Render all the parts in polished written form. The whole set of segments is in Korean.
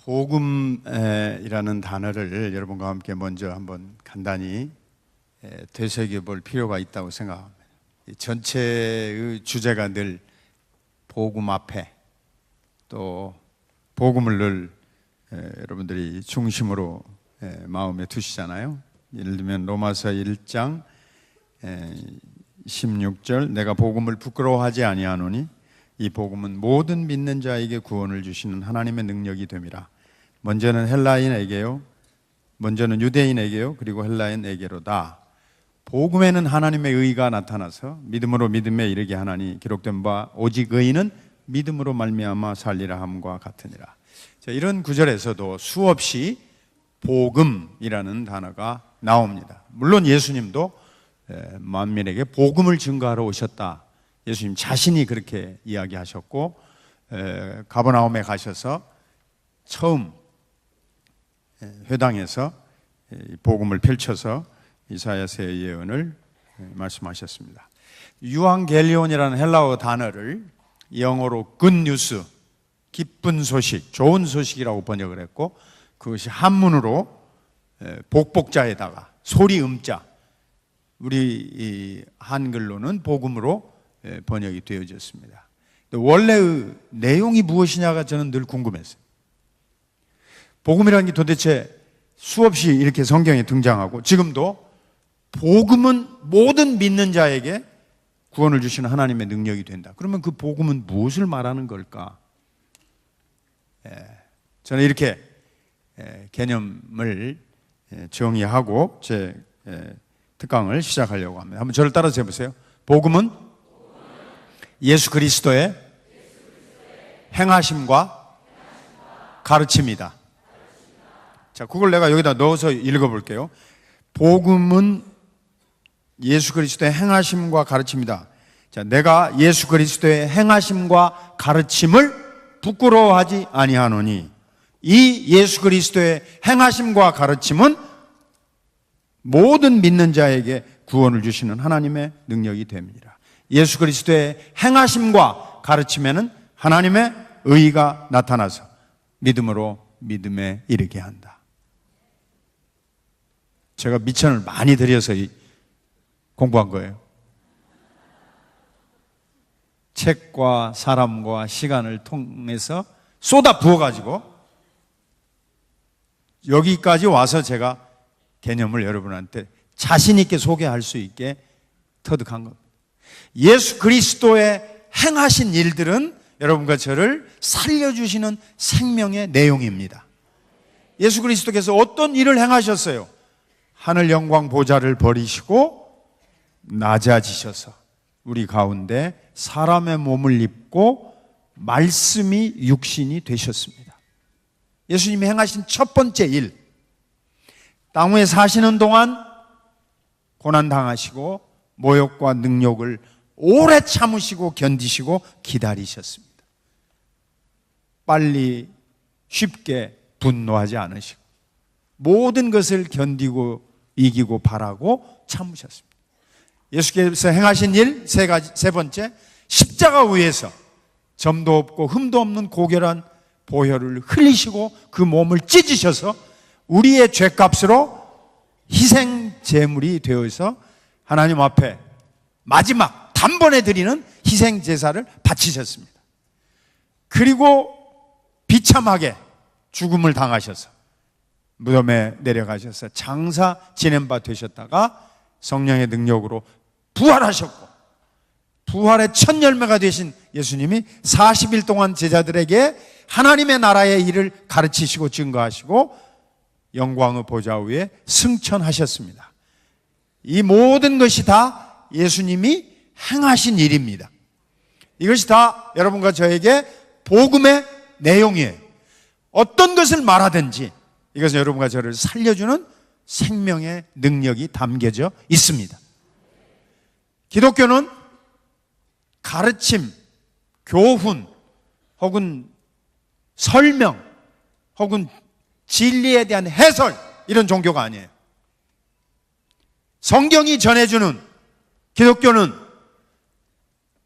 복음이라는 단어를 여러분과 함께 먼저 한번 간단히 되새겨 볼 필요가 있다고 생각합니다. 전체의 주제가 늘 복음 앞에 또 복음을 늘 여러분들이 중심으로 마음에 두시잖아요. 예를 들면 로마서 1장 16절 내가 복음을 부끄러워하지 아니하노니 이 복음은 모든 믿는 자에게 구원을 주시는 하나님의 능력이 됨이라. 먼저는 헬라인에게요, 먼저는 유대인에게요, 그리고 헬라인에게로다. 복음에는 하나님의 의가 나타나서 믿음으로 믿음에 이르게 하나니 기록된 바 오직 의인은 믿음으로 말미암아 살리라 함과 같으니라. 자, 이런 구절에서도 수없이 복음이라는 단어가 나옵니다. 물론 예수님도 만민에게 복음을 증거하러 오셨다. 예수님 자신이 그렇게 이야기하셨고, 가버나움에 가셔서 처음 회당에서 복음을 펼쳐서 이사야서의 예언을 말씀하셨습니다. 유앙겔리온이라는 헬라어 단어를 영어로 굿뉴스, 기쁜 소식, 좋은 소식이라고 번역을 했고, 그것이 한문으로 복복자에다가 소리 음자, 우리 한글로는 복음으로 번역이 되어졌습니다. 원래의 내용이 무엇이냐가 저는 늘 궁금했어요. 복음이라는 게 도대체 수없이 이렇게 성경에 등장하고, 지금도 복음은 모든 믿는 자에게 구원을 주시는 하나님의 능력이 된다. 그러면 그 복음은 무엇을 말하는 걸까? 저는 이렇게 개념을 정의하고 제 특강을 시작하려고 합니다. 한번 저를 따라서 해보세요. 복음은 예수 그리스도의 행하심과 가르침이다. 자, 그걸 내가 여기다 넣어서 읽어볼게요. 복음은 예수 그리스도의 행하심과 가르침이다. 자, 내가 예수 그리스도의 행하심과 가르침을 부끄러워하지 아니하노니 이 예수 그리스도의 행하심과 가르침은 모든 믿는 자에게 구원을 주시는 하나님의 능력이 됩니다. 예수 그리스도의 행하심과 가르침에는 하나님의 의가 나타나서 믿음으로 믿음에 이르게 한다. 제가 미천을 많이 들여서 공부한 거예요. 책과 사람과 시간을 통해서 쏟아 부어가지고 여기까지 와서 제가 개념을 여러분한테 자신 있게 소개할 수 있게 터득한 겁니다. 예수 그리스도의 행하신 일들은 여러분과 저를 살려주시는 생명의 내용입니다. 예수 그리스도께서 어떤 일을 행하셨어요? 하늘 영광 보좌를 버리시고 낮아지셔서 우리 가운데 사람의 몸을 입고 말씀이 육신이 되셨습니다. 예수님이 행하신 첫 번째 일, 땅 위에 사시는 동안 고난당하시고 모욕과 능욕을 오래 참으시고 견디시고 기다리셨습니다. 빨리 쉽게 분노하지 않으시고 모든 것을 견디고 이기고 바라고 참으셨습니다. 예수께서 행하신 일 세 번째, 십자가 위에서 점도 없고 흠도 없는 고결한 보혈을 흘리시고 그 몸을 찢으셔서 우리의 죄값으로 희생 제물이 되어서 하나님 앞에 마지막 단번에 드리는 희생 제사를 바치셨습니다. 그리고 비참하게 죽음을 당하셔서 무덤에 내려가셔서 장사 지낸 바 되셨다가 성령의 능력으로 부활하셨고, 부활의 첫 열매가 되신 예수님이 40일 동안 제자들에게 하나님의 나라의 일을 가르치시고 증거하시고 영광의 보좌 위에 승천하셨습니다. 이 모든 것이 다 예수님이 행하신 일입니다. 이것이 다 여러분과 저에게 복음의 내용이에요. 어떤 것을 말하든지 이것은 여러분과 저를 살려주는 생명의 능력이 담겨져 있습니다. 기독교는 가르침, 교훈, 혹은 설명, 혹은 진리에 대한 해설, 이런 종교가 아니에요. 성경이 전해주는 기독교는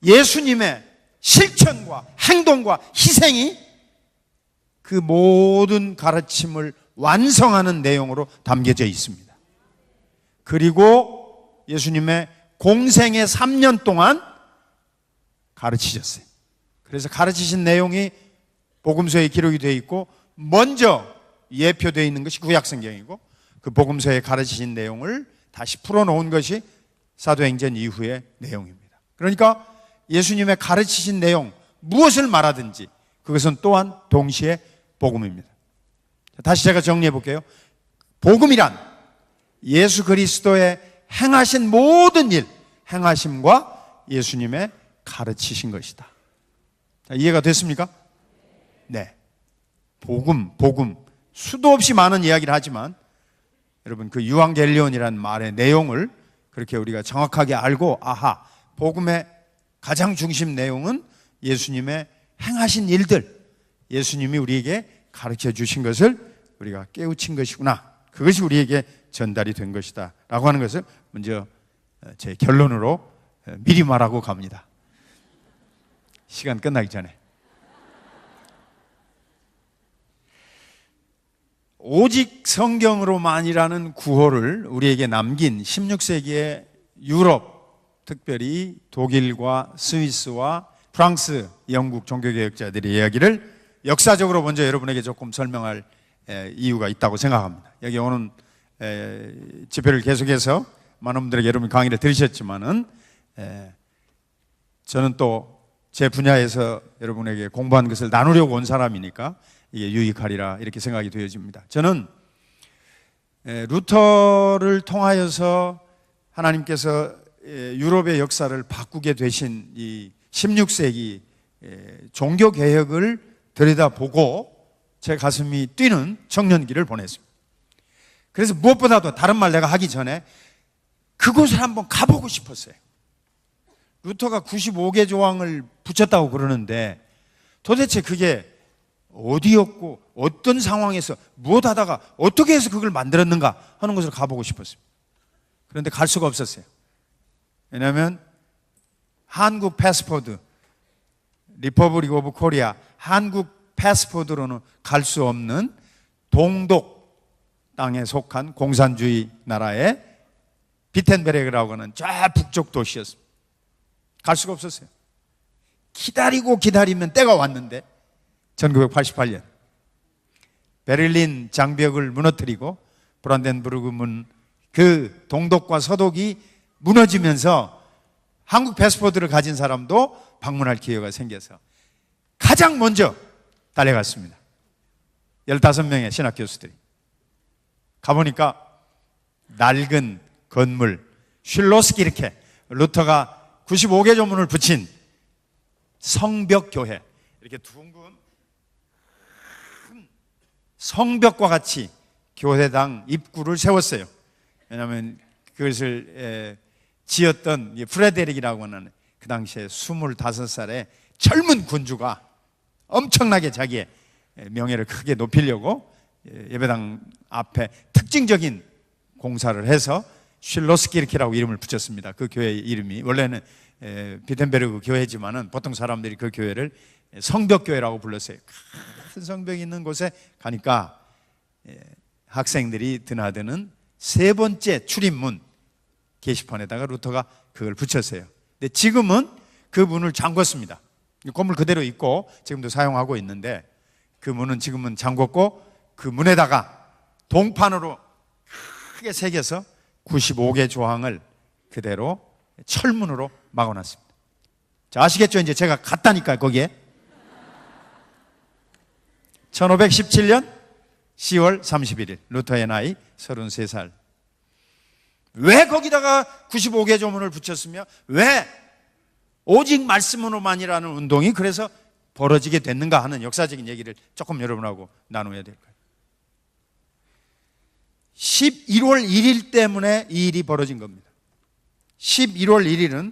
예수님의 실천과 행동과 희생이 그 모든 가르침을 완성하는 내용으로 담겨져 있습니다. 그리고 예수님의 공생의 3년 동안 가르치셨어요. 그래서 가르치신 내용이 복음서에 기록이 되어 있고 먼저 예표되어 있는 것이 구약성경이고 그 복음서에 가르치신 내용을 다시 풀어놓은 것이 사도행전 이후의 내용입니다. 그러니까 예수님의 가르치신 내용 무엇을 말하든지 그것은 또한 동시에 복음입니다. 다시 제가 정리해 볼게요. 복음이란 예수 그리스도의 행하신 모든 일, 행하심과 예수님의 가르치신 것이다. 이해가 됐습니까? 네. 복음. 수도 없이 많은 이야기를 하지만 여러분 그 유앙겔리온이라는 말의 내용을 그렇게 우리가 정확하게 알고 아하, 복음의 가장 중심 내용은 예수님의 행하신 일들, 예수님이 우리에게 가르쳐 주신 것을 우리가 깨우친 것이구나. 그것이 우리에게 전달이 된 것이다 라고 하는 것을 먼저 제 결론으로 미리 말하고 갑니다. 시간 끝나기 전에. 오직 성경으로만이라는 구호를 우리에게 남긴 16세기의 유럽, 특별히 독일과 스위스와 프랑스, 영국 종교개혁자들의 이야기를 역사적으로 먼저 여러분에게 조금 설명할 이유가 있다고 생각합니다. 여기 오는 집회를 계속해서 많은 분들에게 여러분 강의를 들으셨지만은 저는 또 제 분야에서 여러분에게 공부한 것을 나누려고 온 사람이니까 이게 유익하리라 이렇게 생각이 되어집니다. 저는 루터를 통하여서 하나님께서 유럽의 역사를 바꾸게 되신 이 16세기 종교개혁을 들여다보고 제 가슴이 뛰는 청년기를 보냈습니다. 그래서 무엇보다도 다른 말 내가 하기 전에 그곳을 한번 가보고 싶었어요. 루터가 95개 조항을 붙였다고 그러는데 도대체 그게 어디였고 어떤 상황에서 무엇 하다가 어떻게 해서 그걸 만들었는가 하는 것을 가보고 싶었습니다. 그런데 갈 수가 없었어요. 왜냐하면 한국 패스포드, 리퍼블릭 오브 코리아, 한국 패스포드로는 갈 수 없는 동독 땅에 속한 공산주의 나라의 비텐베르크라고 하는 저 북쪽 도시였습니다. 갈 수가 없었어요. 기다리면 때가 왔는데 1988년 베를린 장벽을 무너뜨리고 브란덴부르크 문, 그 동독과 서독이 무너지면서 한국 패스포드를 가진 사람도 방문할 기회가 생겨서 가장 먼저 달려갔습니다. 15명의 신학 교수들이 가보니까 낡은 건물 슐로스키르케, 루터가 95개 조문을 붙인 성벽교회, 이렇게 둥근 성벽과 같이 교회당 입구를 세웠어요. 왜냐하면 그것을 지었던 프레데릭이라고 하는 그 당시에 25살의 젊은 군주가 엄청나게 자기의 명예를 크게 높이려고 예배당 앞에 특징적인 공사를 해서 슐로스키르케라고 이름을 붙였습니다. 그 교회 이름이 원래는 비텐베르크 교회지만은 보통 사람들이 그 교회를 성벽교회라고 불렀어요. 큰 성벽이 있는 곳에 가니까 학생들이 드나드는 세 번째 출입문 게시판에다가 루터가 그걸 붙였어요. 근데 지금은 그 문을 잠궜습니다. 건물 그대로 있고 지금도 사용하고 있는데 그 문은 지금은 잠궜고 그 문에다가 동판으로 크게 새겨서 95개 조항을 그대로 철문으로 막아놨습니다. 자, 아시겠죠? 이제 제가 갔다니까요, 거기에. 1517년 10월 31일, 루터의 나이 33살. 왜 거기다가 95개 조문을 붙였으며 왜 오직 말씀으로만이라는 운동이 그래서 벌어지게 됐는가 하는 역사적인 얘기를 조금 여러분하고 나눠야 될 거예요. 11월 1일 때문에 이 일이 벌어진 겁니다. 11월 1일은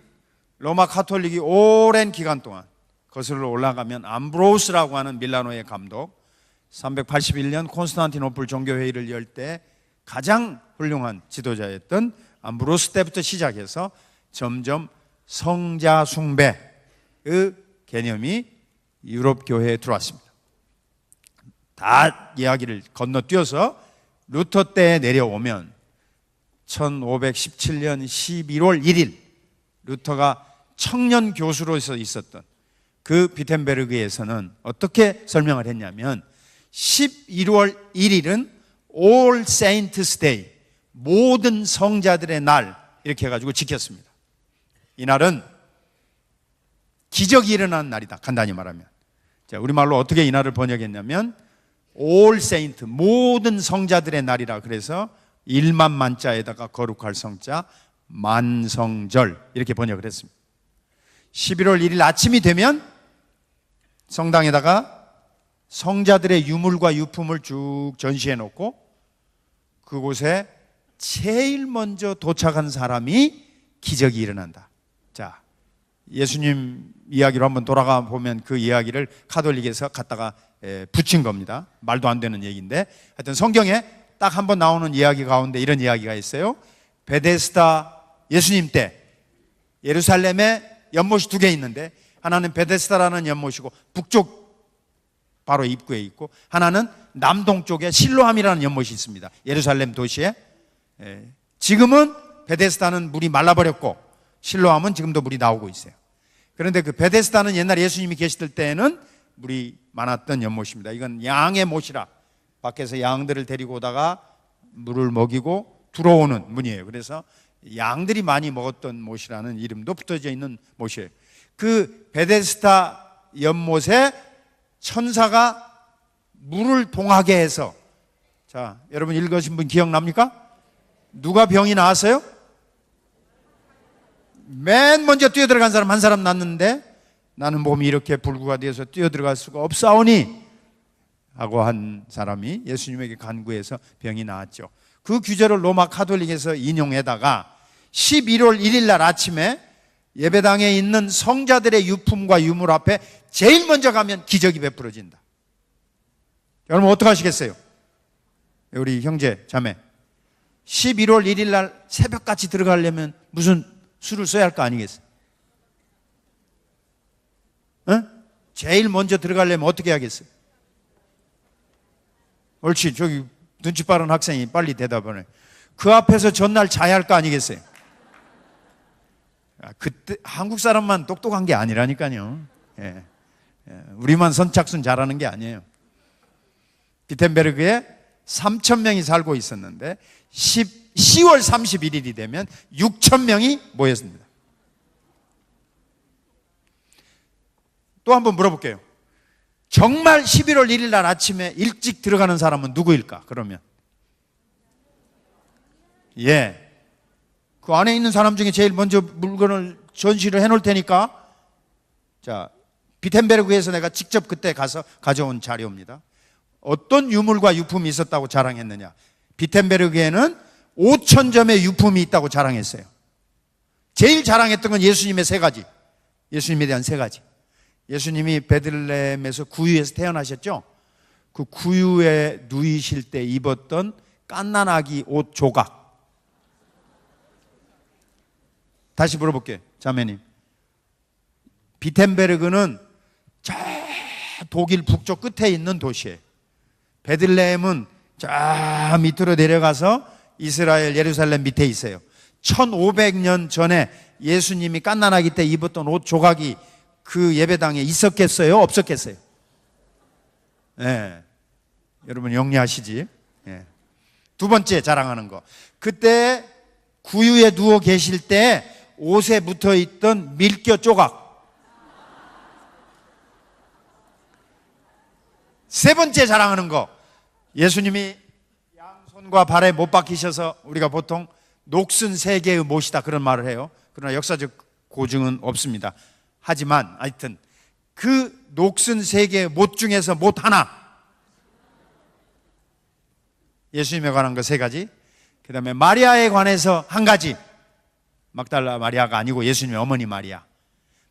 로마 카톨릭이 오랜 기간 동안 거슬러 올라가면 암브로스라고 하는 밀라노의 감독, 381년 콘스탄티노플 종교회의를 열 때 가장 훌륭한 지도자였던 암브로스 때부터 시작해서 점점 성자 숭배의 개념이 유럽 교회에 들어왔습니다. 다 이야기를 건너뛰어서 루터 때에 내려오면 1517년 11월 1일 루터가 청년 교수로서 있었던 그 비텐베르그에서는 어떻게 설명을 했냐면 11월 1일은 All Saints Day, 모든 성자들의 날 이렇게 해가지고 지켰습니다. 이날은 기적이 일어나는 날이다, 간단히 말하면. 자, 우리말로 어떻게 이 날을 번역했냐면 All Saint, 모든 성자들의 날이라 그래서 1만 만자에다가 거룩할 성자 만성절 이렇게 번역을 했습니다. 11월 1일 아침이 되면 성당에다가 성자들의 유물과 유품을 쭉 전시해 놓고 그곳에 제일 먼저 도착한 사람이 기적이 일어난다. 자, 예수님 이야기로 한번 돌아가 보면 그 이야기를 카톨릭에서 갖다가 붙인 겁니다. 말도 안 되는 얘기인데 하여튼 성경에 딱 한 번 나오는 이야기 가운데 이런 이야기가 있어요. 베데스다 예수님 때 예루살렘에 연못이 2개 있는데 하나는 베데스다라는 연못이고 북쪽 바로 입구에 있고 하나는 남동쪽에 실로암이라는 연못이 있습니다. 예루살렘 도시에. 지금은 베데스다는 물이 말라버렸고 실로암은 지금도 물이 나오고 있어요. 그런데 그 베데스다는 옛날 예수님이 계시던 때에는 물이 많았던 연못입니다. 이건 양의 못이라 밖에서 양들을 데리고 오다가 물을 먹이고 들어오는 문이에요. 그래서 양들이 많이 먹었던 못이라는 이름도 붙어져 있는 못이에요. 그 베데스다 연못에 천사가 물을 동하게 해서, 자, 여러분 읽으신 분 기억납니까? 누가 병이 나왔어요? 맨 먼저 뛰어들어간 사람 한 사람 났는데 나는 몸이 이렇게 불구가 되어서 뛰어들어갈 수가 없사오니 하고 한 사람이 예수님에게 간구해서 병이 나았죠. 그 규제를 로마 카톨릭에서 인용해다가 11월 1일 날 아침에 예배당에 있는 성자들의 유품과 유물 앞에 제일 먼저 가면 기적이 베풀어진다. 여러분 어떻게 하시겠어요? 우리 형제 자매 11월 1일 날 새벽같이 들어가려면 무슨 수를 써야 할 거 아니겠어요? 제일 먼저 들어가려면 어떻게 하겠어요? 옳지, 저기 눈치 빠른 학생이 빨리 대답하네. 그 앞에서 전날 자야 할 거 아니겠어요? 그때 한국 사람만 똑똑한 게 아니라니까요. 우리만 선착순 잘하는 게 아니에요. 비텐베르그에 3,000명이 살고 있었는데 10월 31일이 되면 6,000명이 모였습니다. 또 한번 물어볼게요. 정말 11월 1일 날 아침에 일찍 들어가는 사람은 누구일까? 그러면 그 안에 있는 사람 중에 제일 먼저 물건을 전시를 해놓을 테니까, 자, 비텐베르그에서 내가 직접 그때 가서 가져온 자료입니다. 어떤 유물과 유품이 있었다고 자랑했느냐? 비텐베르그에는 5,000점의 유품이 있다고 자랑했어요. 제일 자랑했던 건 예수님의 3가지, 예수님에 대한 3가지. 예수님이 베들레헴에서 구유에서 태어나셨죠? 그 구유에 누이실 때 입었던 갓난아기 옷 조각. 다시 물어볼게요, 자매님. 비텐베르그는 저 독일 북쪽 끝에 있는 도시예요. 베들레헴은 저 밑으로 내려가서 이스라엘 예루살렘 밑에 있어요. 1500년 전에 예수님이 갓난아기 때 입었던 옷 조각이 그 예배당에 있었겠어요? 없었겠어요? 여러분 영리하시지? 두 번째 자랑하는 거. 그때 구유에 누워 계실 때 옷에 붙어 있던 밀겨 조각. 세 번째 자랑하는 거. 예수님이 양손과 발에 못 박히셔서 우리가 보통 녹슨 3개의 못이다 그런 말을 해요. 그러나 역사적 고증은 없습니다. 하지만 하여튼 그 녹슨 3개의 못 중에서 못 하나, 예수님에 관한 거 3가지, 그 다음에 마리아에 관해서 1가지, 막달라 마리아가 아니고 예수님의 어머니 마리아,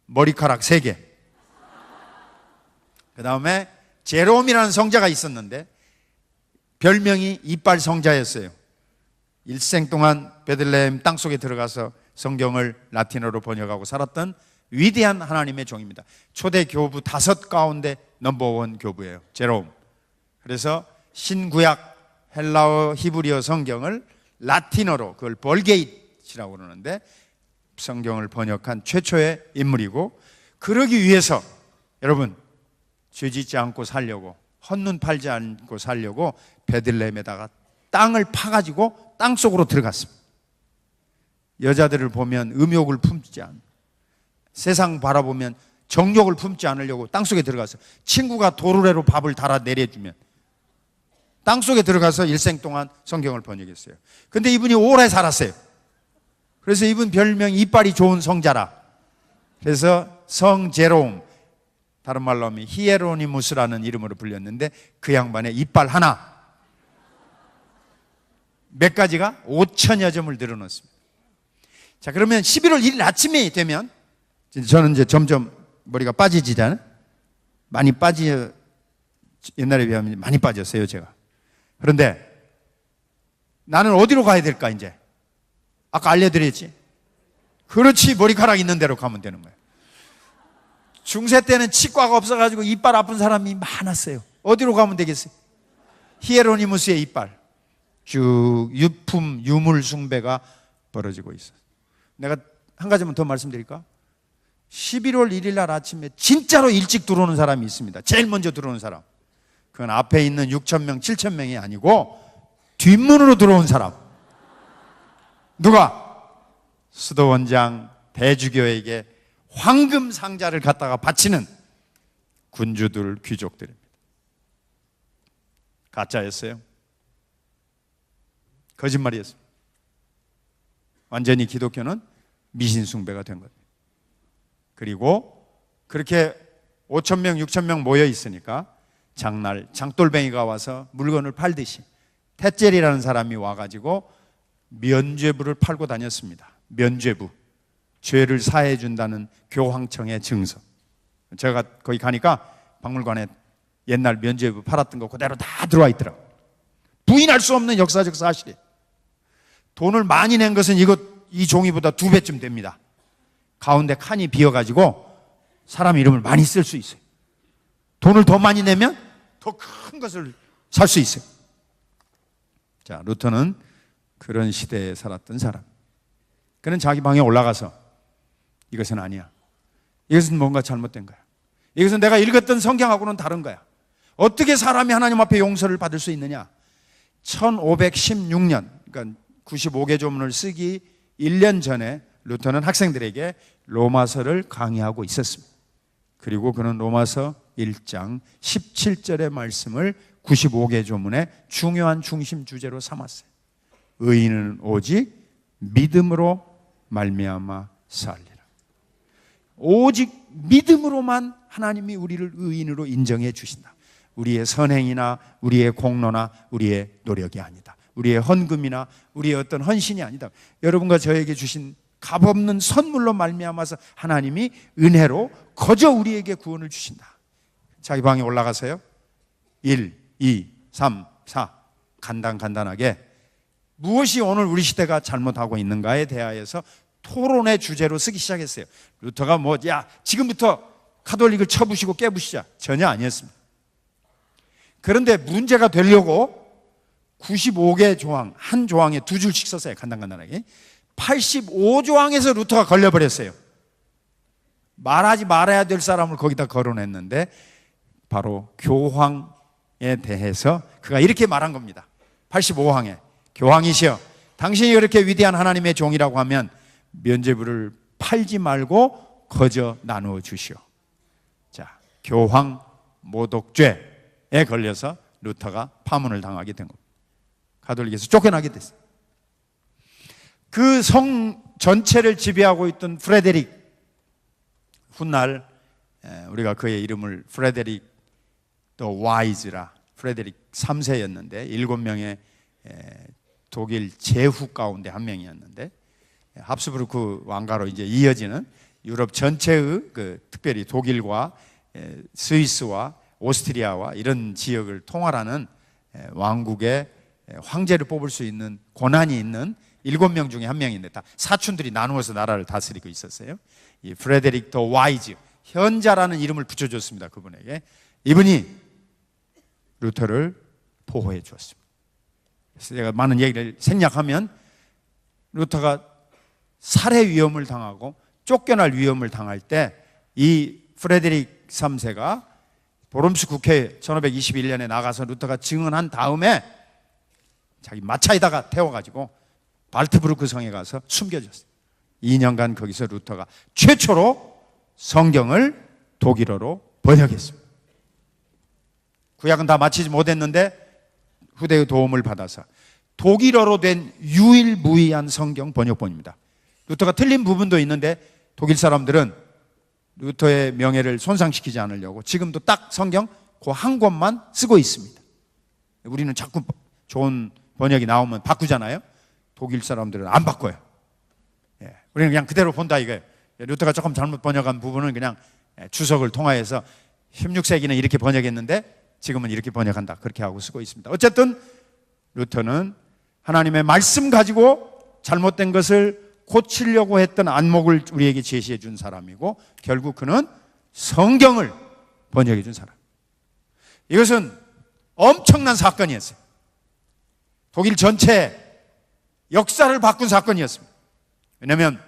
머리카락 3개. 그 다음에 제롬이라는 성자가 있었는데 별명이 이빨 성자였어요. 일생 동안 베들레헴 땅속에 들어가서 성경을 라틴어로 번역하고 살았던 위대한 하나님의 종입니다. 초대 교부 5 가운데 넘버원 교부예요, 제롬. 그래서 신구약 헬라어 히브리어 성경을 라틴어로, 그걸 벌게이트라고 그러는데 성경을 번역한 최초의 인물이고, 그러기 위해서 여러분 죄짓지 않고 살려고, 헛눈 팔지 않고 살려고 베들레헴에다가 땅을 파가지고 땅 속으로 들어갔습니다. 여자들을 보면 음욕을 품지 않고, 세상 바라보면 정욕을 품지 않으려고 땅속에 들어가서, 친구가 도르래로 밥을 달아 내려주면 땅속에 들어가서 일생 동안 성경을 번역했어요. 근데 이분이 오래 살았어요. 그래서 이분 별명이 이빨이 좋은 성자라. 그래서 성 제롬, 다른 말로 하면 히에로니무스라는 이름으로 불렸는데, 그 양반의 이빨 하나 몇 가지가 5천여 점을 늘어놓습니다. 자, 그러면 11월 1일 아침에 되면 저는 이제 점점 머리가 빠지지잖아요. 많이 옛날에 비하면 많이 빠졌어요, 제가. 그런데 나는 어디로 가야 될까? 이제 아까 알려드렸지. 그렇지, 머리카락 있는 데로 가면 되는 거예요. 중세 때는 치과가 없어가지고 이빨 아픈 사람이 많았어요. 어디로 가면 되겠어요? 히에로니무스의 이빨. 쭉 유물 숭배가 벌어지고 있어요. 내가 한 가지만 더 말씀드릴까? 11월 1일 날 아침에 진짜로 일찍 들어오는 사람이 있습니다. 제일 먼저 들어오는 사람. 그건 앞에 있는 6,000명, 7,000명이 아니고 뒷문으로 들어온 사람. 누가? 수도원장 대주교에게 황금 상자를 갖다가 바치는 군주들, 귀족들입니다. 가짜였어요. 거짓말이었습니다. 완전히 기독교는 미신 숭배가 된 겁니다. 그리고 그렇게 5,000명, 6,000명 모여 있으니까 장날 장돌뱅이가 와서 물건을 팔듯이 텟젤이라는 사람이 와가지고 면죄부를 팔고 다녔습니다. 면죄부, 죄를 사해 준다는 교황청의 증서. 제가 거기 가니까 박물관에 옛날 면죄부 팔았던 거 그대로 다 들어와 있더라고요. 부인할 수 없는 역사적 사실이에요. 돈을 많이 낸 것은 이 종이보다 2배쯤 됩니다. 가운데 칸이 비어가지고 사람 이름을 많이 쓸 수 있어요. 돈을 더 많이 내면 더 큰 것을 살 수 있어요. 자, 루터는 그런 시대에 살았던 사람. 그는 자기 방에 올라가서 이것은 아니야. 이것은 뭔가 잘못된 거야. 이것은 내가 읽었던 성경하고는 다른 거야. 어떻게 사람이 하나님 앞에 용서를 받을 수 있느냐? 1516년, 그러니까 95개 조문을 쓰기 1년 전에 루터는 학생들에게 로마서를 강의하고 있었습니다. 그리고 그는 로마서 1장 17절의 말씀을 95개 조문의 중요한 중심 주제로 삼았어요. 의인은 오직 믿음으로 말미암아 살리라. 오직 믿음으로만 하나님이 우리를 의인으로 인정해 주신다. 우리의 선행이나 우리의 공로나 우리의 노력이 아니다. 우리의 헌금이나 우리의 어떤 헌신이 아니다. 여러분과 저에게 주신 값없는 선물로 말미암아서 하나님이 은혜로 거저 우리에게 구원을 주신다. 자기 방에 올라가서요 1, 2, 3, 4 간단하게 무엇이 오늘 우리 시대가 잘못하고 있는가에 대하여서 토론의 주제로 쓰기 시작했어요. 루터가 지금부터 카톨릭을 쳐부시고 깨부시자, 전혀 아니었습니다. 그런데 문제가 되려고 95개 조항, 한 조항에 2줄씩 썼어요. 간단하게 85조항에서 루터가 걸려버렸어요. 말하지 말아야 될 사람을 거기다 걸어냈는데 바로 교황에 대해서 그가 이렇게 말한 겁니다. 85항에 교황이시여, 당신이 그렇게 위대한 하나님의 종이라고 하면 면죄부를 팔지 말고 거저 나누어 주시오. 자, 교황 모독죄에 걸려서 루터가 파문을 당하게 된 겁니다. 가톨릭에서 쫓겨나게 됐어요. 그 성 전체를 지배하고 있던 프레데릭, 훗날 우리가 그의 이름을 프레데릭 더 와이즈라, 프레데릭 3세였는데 7명의 독일 제후 가운데 한 명이었는데, 합스부르크 왕가로 이제 이어지는 유럽 전체의 특별히 독일과 스위스와 오스트리아와 이런 지역을 통할하는 왕국의 황제를 뽑을 수 있는 권한이 있는 7명 중에 한 명인데 다 사촌들이 나누어서 나라를 다스리고 있었어요. 이 프레데릭 더 와이즈, 현자라는 이름을 붙여줬습니다. 그분에게. 이분이 루터를 보호해 주었습니다. 그래서 제가 많은 얘기를 생략하면 루터가 살해 위험을 당하고 쫓겨날 위험을 당할 때 이 프레데릭 3세가 보름스 국회에 1521년에 나가서 루터가 증언한 다음에 자기 마차에다가 태워가지고 발트부르크 성에 가서 숨겨졌어요. 2년간 거기서 루터가 최초로 성경을 독일어로 번역했습니다. 구약은 다 마치지 못했는데 후대의 도움을 받아서 독일어로 된 유일무이한 성경 번역본입니다. 루터가 틀린 부분도 있는데 독일 사람들은 루터의 명예를 손상시키지 않으려고 지금도 딱 성경 그 한 권만 쓰고 있습니다. 우리는 자꾸 좋은 번역이 나오면 바꾸잖아요. 독일 사람들은 안 바꿔요. 우리는 그냥 그대로 본다 이거예요. 루터가 조금 잘못 번역한 부분은 그냥 주석을 통하여서 16세기는 이렇게 번역했는데 지금은 이렇게 번역한다 그렇게 하고 쓰고 있습니다. 어쨌든 루터는 하나님의 말씀 가지고 잘못된 것을 고치려고 했던 안목을 우리에게 제시해 준 사람이고 결국 그는 성경을 번역해 준 사람. 이것은 엄청난 사건이었어요. 독일 전체 역사를 바꾼 사건이었습니다. 왜냐하면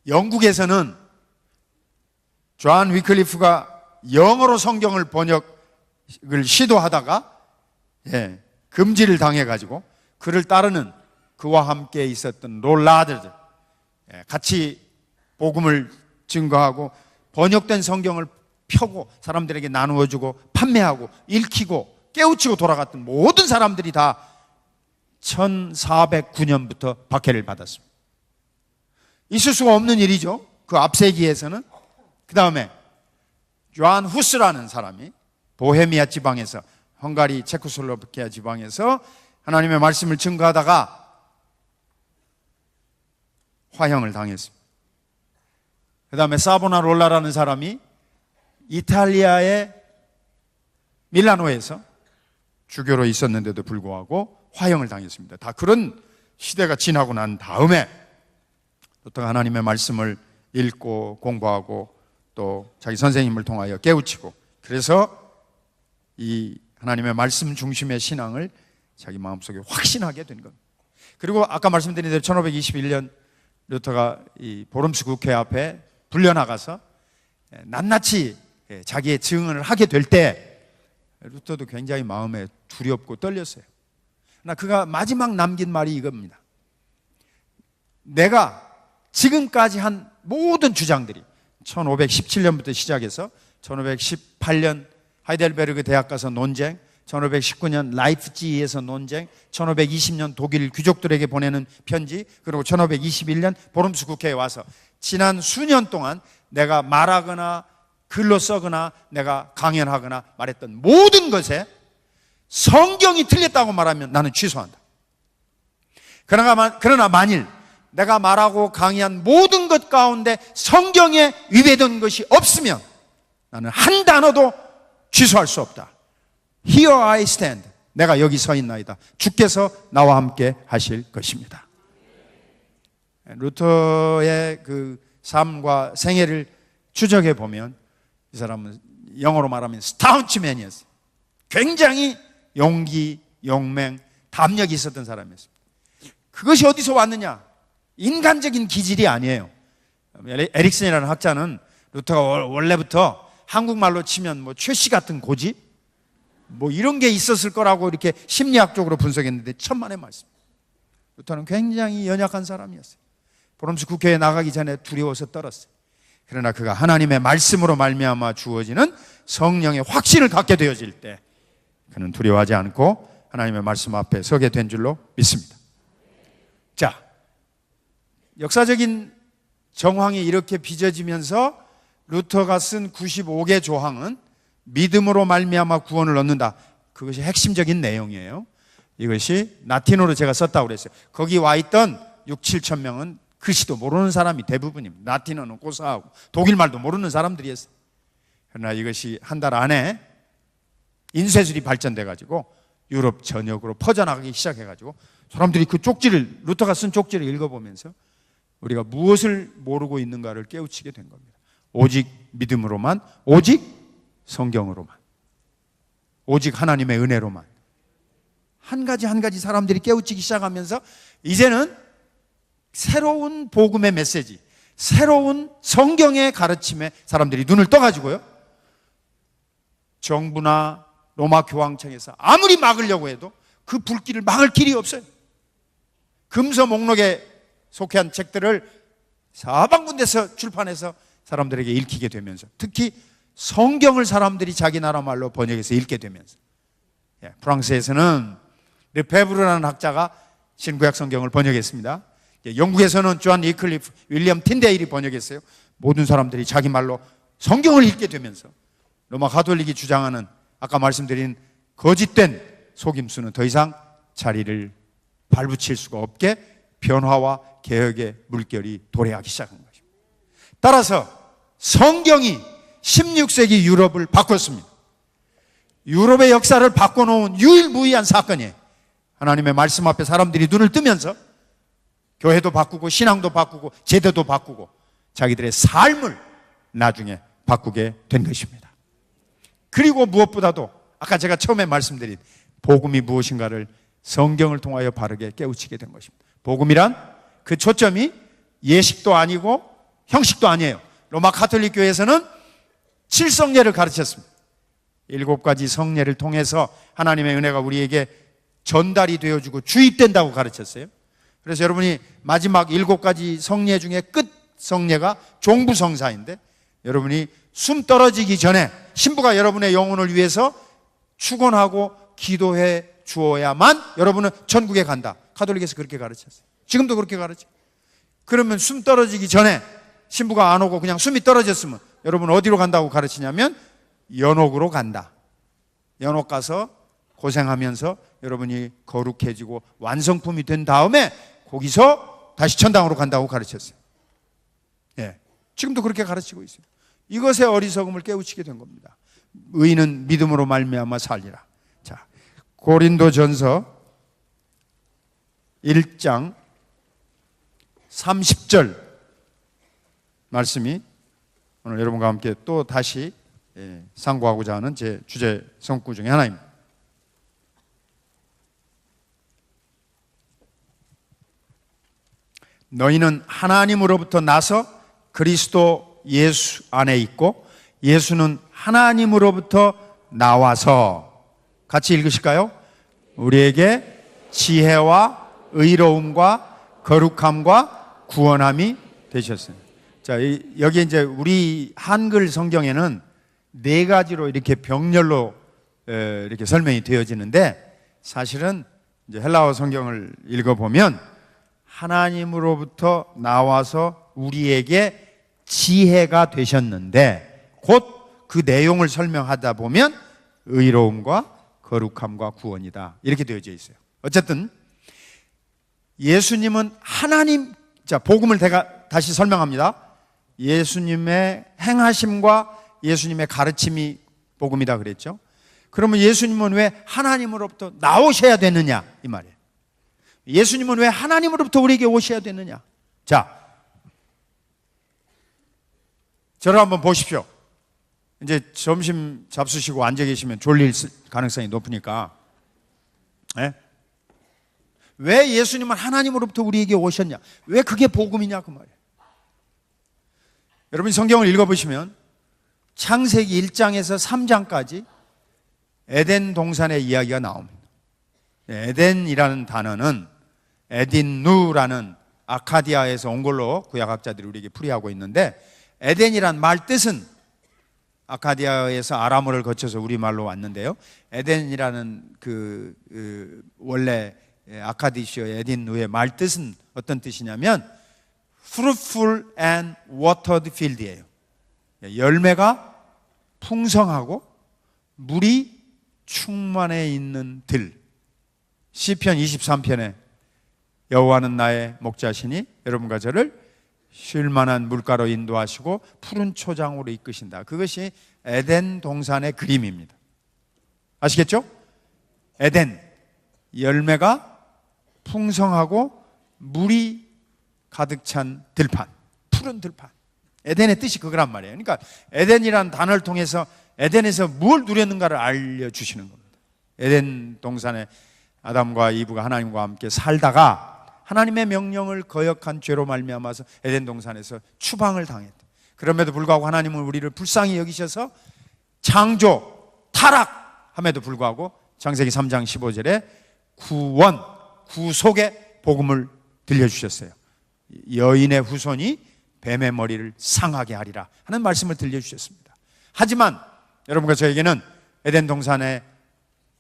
영국에서는 존 위클리프가 영어로 성경을 번역을 시도하다가 금지를 당해가지고 그를 따르는 그와 함께 있었던 롤라드들 같이 복음을 증거하고 번역된 성경을 펴고 사람들에게 나누어주고 판매하고 읽히고 깨우치고 돌아갔던 모든 사람들이 다 1409년부터 박해를 받았습니다. 있을 수가 없는 일이죠. 그 앞세기에서는. 그 다음에 요한 후스라는 사람이 보헤미아 지방에서 헝가리 체코슬로바키아 지방에서 하나님의 말씀을 증거하다가 화형을 당했습니다. 그 다음에 사보나롤라라는 사람이 이탈리아의 밀라노에서 주교로 있었는데도 불구하고 화형을 당했습니다. 다 그런 시대가 지나고 난 다음에 루터가 하나님의 말씀을 읽고 공부하고 또 자기 선생님을 통하여 깨우치고 그래서 이 하나님의 말씀 중심의 신앙을 자기 마음속에 확신하게 된 겁니다. 그리고 아까 말씀드린 대로 1521년 루터가 이 보름스 국회 앞에 불려나가서 낱낱이 자기의 증언을 하게 될 때 루터도 굉장히 마음에 두렵고 떨렸어요. 그러나 그가 마지막 남긴 말이 이겁니다. 내가 지금까지 한 모든 주장들이 1517년부터 시작해서 1518년 하이델베르그 대학 가서 논쟁, 1519년 라이프치히에서 논쟁, 1520년 독일 귀족들에게 보내는 편지, 그리고 1521년 보름스 국회에 와서 지난 수년 동안 내가 말하거나 글로 써거나 내가 강연하거나 말했던 모든 것에 성경이 틀렸다고 말하면 나는 취소한다. 그러나 만일 내가 말하고 강의한 모든 것 가운데 성경에 위배된 것이 없으면 나는 한 단어도 취소할 수 없다. Here I stand. 내가 여기 서 있나이다. 주께서 나와 함께 하실 것입니다. 루터의 그 삶과 생애를 추적해 보면 이 사람은 영어로 말하면 스타운치맨이었어요. 굉장히 용기, 용맹, 담력이 있었던 사람이었습니다. 그것이 어디서 왔느냐? 인간적인 기질이 아니에요. 에릭슨이라는 학자는 루터가 원래부터 한국말로 치면 뭐 최씨 같은 고집 뭐 이런 게 있었을 거라고 이렇게 심리학적으로 분석했는데 천만의 말씀. 루터는 굉장히 연약한 사람이었어요. 보름스 국회에 나가기 전에 두려워서 떨었어요. 그러나 그가 하나님의 말씀으로 말미암아 주어지는 성령의 확신을 갖게 되어질 때 그는 두려워하지 않고 하나님의 말씀 앞에 서게 된 줄로 믿습니다. 자, 역사적인 정황이 이렇게 빚어지면서 루터가 쓴 95개 조항은 믿음으로 말미암아 구원을 얻는다. 그것이 핵심적인 내용이에요. 이것이 라틴어로 제가 썼다고 그랬어요. 거기 와 있던 6, 7천 명은 글씨도 모르는 사람이 대부분입니다. 라틴어는 고사하고 독일말도 모르는 사람들이었어요. 그러나 이것이 한 달 안에 인쇄술이 발전돼 가지고 유럽 전역으로 퍼져나가기 시작해 가지고 사람들이 그 쪽지를 루터가 쓴 쪽지를 읽어보면서 우리가 무엇을 모르고 있는가를 깨우치게 된 겁니다. 오직 믿음으로만, 오직 성경으로만. 오직 하나님의 은혜로만. 한 가지 사람들이 깨우치기 시작하면서 이제는 새로운 복음의 메시지, 새로운 성경의 가르침에 사람들이 눈을 떠가지고요, 정부나 로마 교황청에서 아무리 막으려고 해도 그 불길을 막을 길이 없어요. 금서 목록에 속한 책들을 사방군데서 출판해서 사람들에게 읽히게 되면서, 특히 성경을 사람들이 자기 나라 말로 번역해서 읽게 되면서, 프랑스에서는 르페브르라는 학자가 신구약 성경을 번역했습니다. 영국에서는 존 리클리프, 윌리엄 틴데일이 번역했어요. 모든 사람들이 자기 말로 성경을 읽게 되면서 로마 가톨릭이 주장하는 아까 말씀드린 거짓된 속임수는 더 이상 자리를 발붙일 수가 없게 변화와 개혁의 물결이 도래하기 시작한 것입니다. 따라서 성경이 16세기 유럽을 바꿨습니다. 유럽의 역사를 바꿔놓은 유일무이한 사건이에요. 하나님의 말씀 앞에 사람들이 눈을 뜨면서 교회도 바꾸고 신앙도 바꾸고 제도도 바꾸고 자기들의 삶을 나중에 바꾸게 된 것입니다. 그리고 무엇보다도 아까 제가 처음에 말씀드린 복음이 무엇인가를 성경을 통하여 바르게 깨우치게 된 것입니다. 복음이란 그 초점이 예식도 아니고 형식도 아니에요. 로마 가톨릭 교회에서는 7성례를 가르쳤습니다. 7가지 성례를 통해서 하나님의 은혜가 우리에게 전달이 되어주고 주입된다고 가르쳤어요. 그래서 여러분이 마지막 7가지 성례 중에 끝 성례가 종부성사인데, 여러분이 숨 떨어지기 전에 신부가 여러분의 영혼을 위해서 축원하고 기도해 주어야만 여러분은 천국에 간다. 가톨릭에서 그렇게 가르쳤어요. 지금도 그렇게 가르쳐요. 그러면 숨 떨어지기 전에 신부가 안 오고 그냥 숨이 떨어졌으면 여러분 어디로 간다고 가르치냐면 연옥으로 간다. 연옥 가서 고생하면서 여러분이 거룩해지고 완성품이 된 다음에 거기서 다시 천당으로 간다고 가르쳤어요. 지금도 그렇게 가르치고 있어요. 이것의 어리석음을 깨우치게 된 겁니다. 의인은 믿음으로 말미암아 살리라. 자, 고린도전서 1장 30절 말씀이 오늘 여러분과 함께 또 다시 상고하고자 하는 제 주제 성구 중에 하나입니다. 너희는 하나님으로부터 나서 그리스도 예수 안에 있고 예수는 하나님으로부터 나와서, 같이 읽으실까요? 우리에게 지혜와 의로움과 거룩함과 구원함이 되셨어요. 자, 여기 이제 우리 한글 성경에는 4가지로 이렇게 병렬로 이렇게 설명이 되어지는데, 사실은 이제 헬라어 성경을 읽어보면 하나님으로부터 나와서 우리에게 지혜가 되셨는데, 곧 그 내용을 설명하다 보면 의로움과 거룩함과 구원이다, 이렇게 되어져 있어요. 어쨌든 예수님은 하나님, 자, 복음을 제가 다시 설명합니다. 예수님의 행하심과 예수님의 가르침이 복음이다 그랬죠. 그러면 예수님은 왜 하나님으로부터 나오셔야 되느냐, 이 말이에요. 예수님은 왜 하나님으로부터 우리에게 오셔야 되느냐. 자, 저를 한번 보십시오. 이제 점심 잡수시고 앉아 계시면 졸릴 가능성이 높으니까, 왜 예수님은 하나님으로부터 우리에게 오셨냐, 왜 그게 복음이냐, 그 말이에요. 여러분 성경을 읽어보시면 창세기 1장에서 3장까지 에덴 동산의 이야기가 나옵니다. 에덴이라는 단어는 에딘누라는 아카디아에서 온 걸로 구약학자들이 우리에게 풀이하고 있는데, 에덴이란 말 뜻은 아카디아에서 아람어를 거쳐서 우리말로 왔는데요, 에덴이라는 원래 아카디시어 에딘누의 말 뜻은 어떤 뜻이냐면 fruitful and watered field이에요. 열매가 풍성하고 물이 충만해 있는 들. 시편 23편에 여호와는 나의 목자시니 여러분과 저를 쉴 만한 물가로 인도하시고 푸른 초장으로 이끄신다. 그것이 에덴 동산의 그림입니다. 아시겠죠? 에덴, 열매가 풍성하고 물이 가득 찬 들판, 푸른 들판. 에덴의 뜻이 그거란 말이에요. 그러니까 에덴이라는 단어를 통해서 에덴에서 뭘 누렸는가를 알려주시는 겁니다. 에덴 동산에 아담과 이브가 하나님과 함께 살다가 하나님의 명령을 거역한 죄로 말미암아서 에덴 동산에서 추방을 당했다. 그럼에도 불구하고 하나님은 우리를 불쌍히 여기셔서 창조, 타락함에도 불구하고 창세기 3장 15절에 구원, 구속의 복음을 들려주셨어요. 여인의 후손이 뱀의 머리를 상하게 하리라 하는 말씀을 들려주셨습니다. 하지만 여러분과 저에게는 에덴 동산의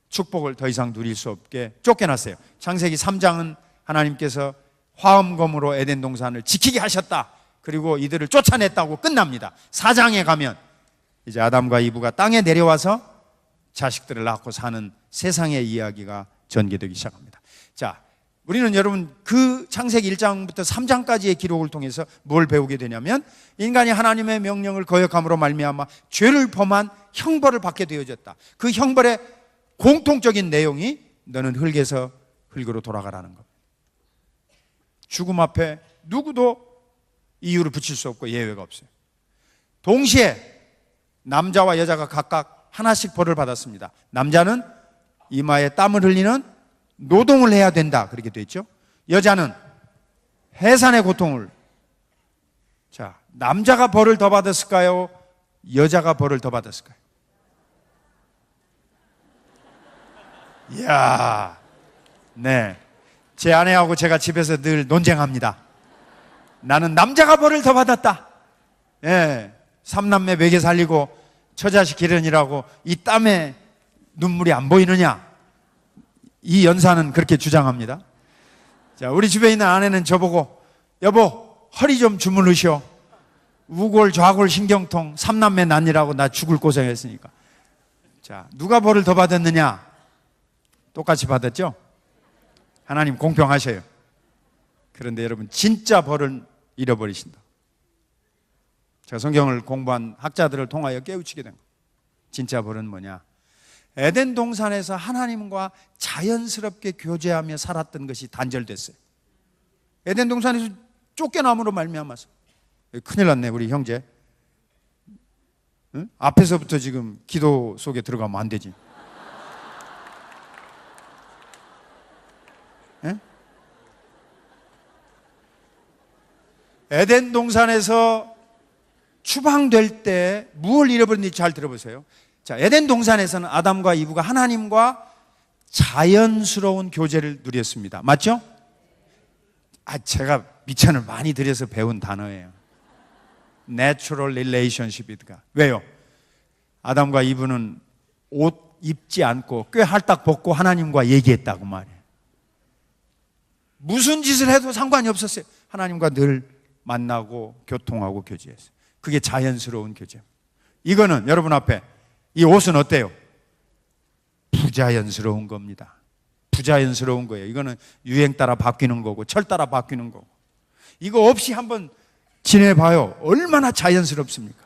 축복을 더 이상 누릴 수 없게 쫓겨났어요. 창세기 3장은 하나님께서 화엄검으로 에덴 동산을 지키게 하셨다, 그리고 이들을 쫓아냈다고 끝납니다. 4장에 가면 이제 아담과 이브가 땅에 내려와서 자식들을 낳고 사는 세상의 이야기가 전개되기 시작합니다. 자, 우리는 여러분 그 창세기 1장부터 3장까지의 기록을 통해서 뭘 배우게 되냐면, 인간이 하나님의 명령을 거역함으로 말미암아 죄를 범한 형벌을 받게 되어졌다. 그 형벌의 공통적인 내용이 너는 흙에서 흙으로 돌아가라는 겁니다. 죽음 앞에 누구도 이유를 붙일 수 없고 예외가 없어요. 동시에 남자와 여자가 각각 하나씩 벌을 받았습니다. 남자는 이마에 땀을 흘리는 노동을 해야 된다, 그렇게 돼 있죠. 여자는 해산의 고통을. 자, 남자가 벌을 더 받았을까요? 여자가 벌을 더 받았을까요? 이야, 네, 제 아내하고 제가 집에서 늘 논쟁합니다. 나는 남자가 벌을 더 받았다. 예, 3남매 먹여 살리고 처자식 기르느라고 이 땀에 눈물이 안 보이느냐, 이 연사는 그렇게 주장합니다. 자, 우리 집에 있는 아내는 저보고, 여보 허리 좀 주무르시오. 우골 좌골 신경통 3남매 난이라고 나 죽을 고생했으니까. 자, 누가 벌을 더 받았느냐? 똑같이 받았죠? 하나님 공평하셔요. 그런데 여러분 진짜 벌을 잃어버리신다. 제가 성경을 공부한 학자들을 통하여 깨우치게 된 거예요. 진짜 벌은 뭐냐? 에덴 동산에서 하나님과 자연스럽게 교제하며 살았던 것이 단절됐어요. 에덴 동산에서 쫓겨남으로 말미암아서. 큰일 났네 우리 형제. 응? 앞에서부터 지금 기도 속에 들어가면 안 되지. 응? 에덴 동산에서 추방될 때 무엇을 잃어버렸는지 잘 들어보세요. 자, 에덴 동산에서는 아담과 이브가 하나님과 자연스러운 교제를 누렸습니다. 맞죠? 제가 미천을 많이 들여서 배운 단어예요. Natural relationship이니까. 왜요? 아담과 이브는 옷 입지 않고 꽤 할딱 벗고 하나님과 얘기했다고 말이에요. 무슨 짓을 해도 상관이 없었어요. 하나님과 늘 만나고 교통하고 교제했어요. 그게 자연스러운 교제. 이거는 여러분 앞에 이 옷은 어때요? 부자연스러운 겁니다. 부자연스러운 거예요. 이거는 유행 따라 바뀌는 거고 철 따라 바뀌는 거고. 이거 없이 한번 지내봐요. 얼마나 자연스럽습니까?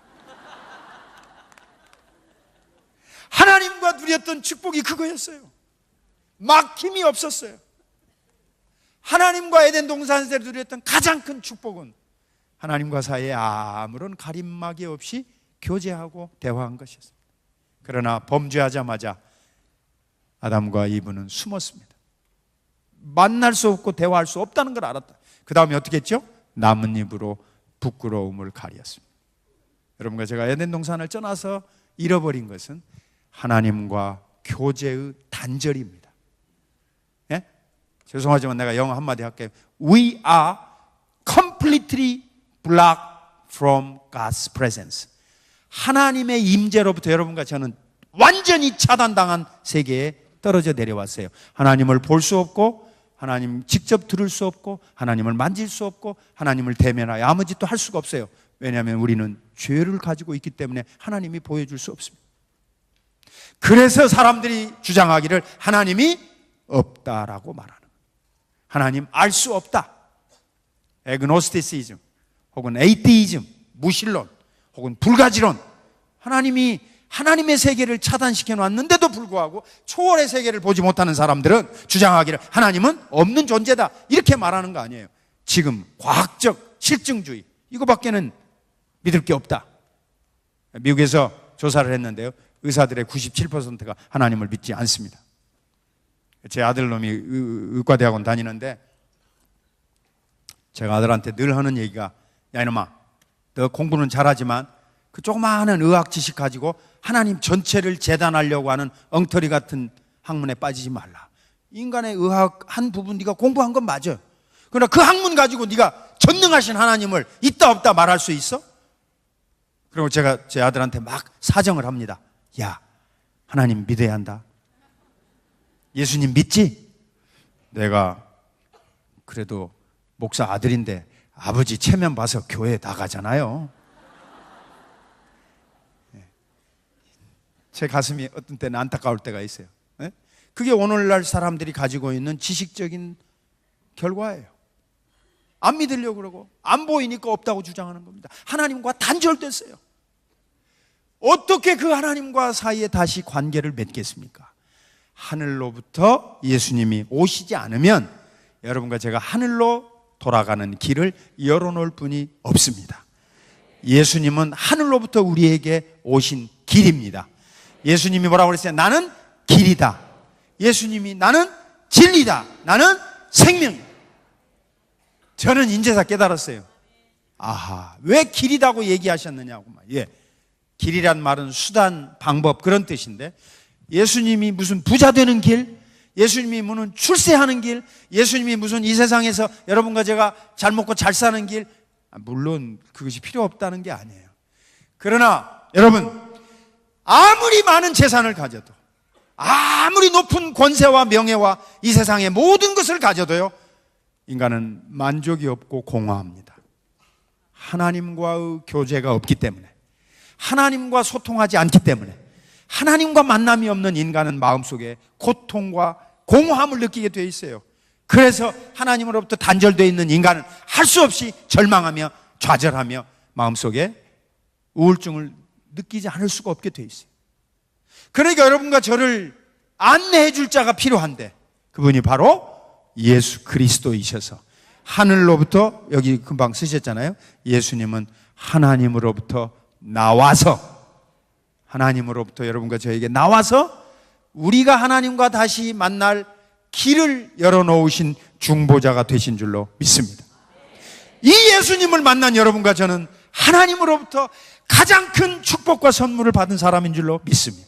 하나님과 누렸던 축복이 그거였어요. 막힘이 없었어요. 하나님과 에덴 동산에서 누렸던 가장 큰 축복은 하나님과 사이에 아무런 가림막이 없이 교제하고 대화한 것이었습니다. 그러나 범죄하자마자 아담과 이브는 숨었습니다. 만날 수 없고 대화할 수 없다는 걸 알았다. 그 다음에 어떻게 했죠? 나뭇잎으로 부끄러움을 가렸습니다. 여러분과 제가 에덴 동산을 떠나서 잃어버린 것은 하나님과 교제의 단절입니다. 예? 죄송하지만 내가 영어 한마디 할게요. We are completely blocked from God's presence. 하나님의 임재로부터 여러분과 저는 완전히 차단당한 세계에 떨어져 내려왔어요. 하나님을 볼 수 없고, 하나님 직접 들을 수 없고, 하나님을 만질 수 없고, 하나님을 대면하여 아무 짓도 할 수가 없어요. 왜냐하면 우리는 죄를 가지고 있기 때문에 하나님이 보여줄 수 없습니다. 그래서 사람들이 주장하기를 하나님이 없다라고 말하는 거예요. 하나님 알 수 없다. 에그노스티시즘 혹은 에이티이즘, 무신론 혹은 불가지론, 하나님이 하나님의 세계를 차단시켜 놨는데도 불구하고 초월의 세계를 보지 못하는 사람들은 주장하기를 하나님은 없는 존재다, 이렇게 말하는 거 아니에요. 지금 과학적 실증주의, 이거밖에는 믿을 게 없다. 미국에서 조사를 했는데요, 의사들의 97%가 하나님을 믿지 않습니다. 제 아들놈이 의과대학원 다니는데 제가 아들한테 늘 하는 얘기가, 야 이놈아, 너 공부는 잘하지만 그 조그마한 의학 지식 가지고 하나님 전체를 재단하려고 하는 엉터리 같은 학문에 빠지지 말라. 인간의 의학 한 부분 네가 공부한 건 맞아. 그러나 그 학문 가지고 네가 전능하신 하나님을 있다 없다 말할 수 있어? 그리고 제가 제 아들한테 막 사정을 합니다. 야, 하나님 믿어야 한다. 예수님 믿지? 내가 그래도 목사 아들인데 아버지 체면 봐서 교회 나가잖아요. 제 가슴이 어떤 때는 안타까울 때가 있어요. 그게 오늘날 사람들이 가지고 있는 지식적인 결과예요. 안 믿으려고 그러고 안 보이니까 없다고 주장하는 겁니다. 하나님과 단절됐어요. 어떻게 그 하나님과 사이에 다시 관계를 맺겠습니까? 하늘로부터 예수님이 오시지 않으면 여러분과 제가 하늘로 돌아가는 길을 열어놓을 분이 없습니다. 예수님은 하늘로부터 우리에게 오신 길입니다. 예수님이 뭐라고 그랬어요? 나는 길이다. 예수님이 나는 진리다. 나는 생명이다. 저는 인제사 깨달았어요. 아하, 왜 길이라고 얘기하셨느냐고. 예, 길이란 말은 수단, 방법 그런 뜻인데, 예수님이 무슨 부자 되는 길, 예수님이 무슨 출세하는 길, 예수님이 무슨 이 세상에서 여러분과 제가 잘 먹고 잘 사는 길, 물론 그것이 필요 없다는 게 아니에요. 그러나 여러분, 아무리 많은 재산을 가져도, 아무리 높은 권세와 명예와 이 세상의 모든 것을 가져도요, 인간은 만족이 없고 공허합니다. 하나님과의 교제가 없기 때문에, 하나님과 소통하지 않기 때문에, 하나님과 만남이 없는 인간은 마음속에 고통과 공허함을 느끼게 되어 있어요. 그래서 하나님으로부터 단절되어 있는 인간은 할 수 없이 절망하며 좌절하며 마음속에 우울증을 느끼지 않을 수가 없게 되어 있어요. 그러니까 여러분과 저를 안내해 줄 자가 필요한데, 그분이 바로 예수 그리스도이셔서, 하늘로부터, 여기 금방 쓰셨잖아요, 예수님은 하나님으로부터 나와서, 하나님으로부터 여러분과 저에게 나와서 우리가 하나님과 다시 만날 길을 열어놓으신 중보자가 되신 줄로 믿습니다. 이 예수님을 만난 여러분과 저는 하나님으로부터 가장 큰 축복과 선물을 받은 사람인 줄로 믿습니다.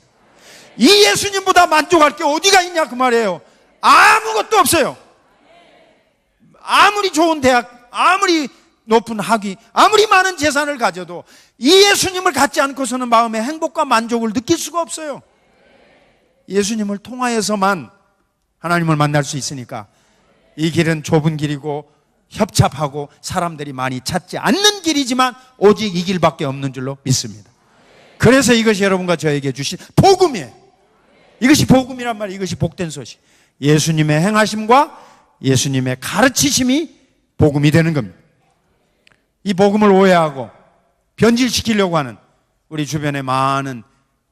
이 예수님보다 만족할 게 어디가 있냐 그 말이에요. 아무것도 없어요. 아무리 좋은 대학, 아무리 높은 학위, 아무리 많은 재산을 가져도 이 예수님을 갖지 않고서는 마음의 행복과 만족을 느낄 수가 없어요. 예수님을 통하여서만 하나님을 만날 수 있으니까 이 길은 좁은 길이고 협잡하고 사람들이 많이 찾지 않는 길이지만 오직 이 길밖에 없는 줄로 믿습니다. 그래서 이것이 여러분과 저에게 주신 복음이에요. 이것이 복음이란 말이에요. 이것이 복된 소식. 예수님의 행하심과 예수님의 가르치심이 복음이 되는 겁니다. 이 복음을 오해하고 변질시키려고 하는 우리 주변의 많은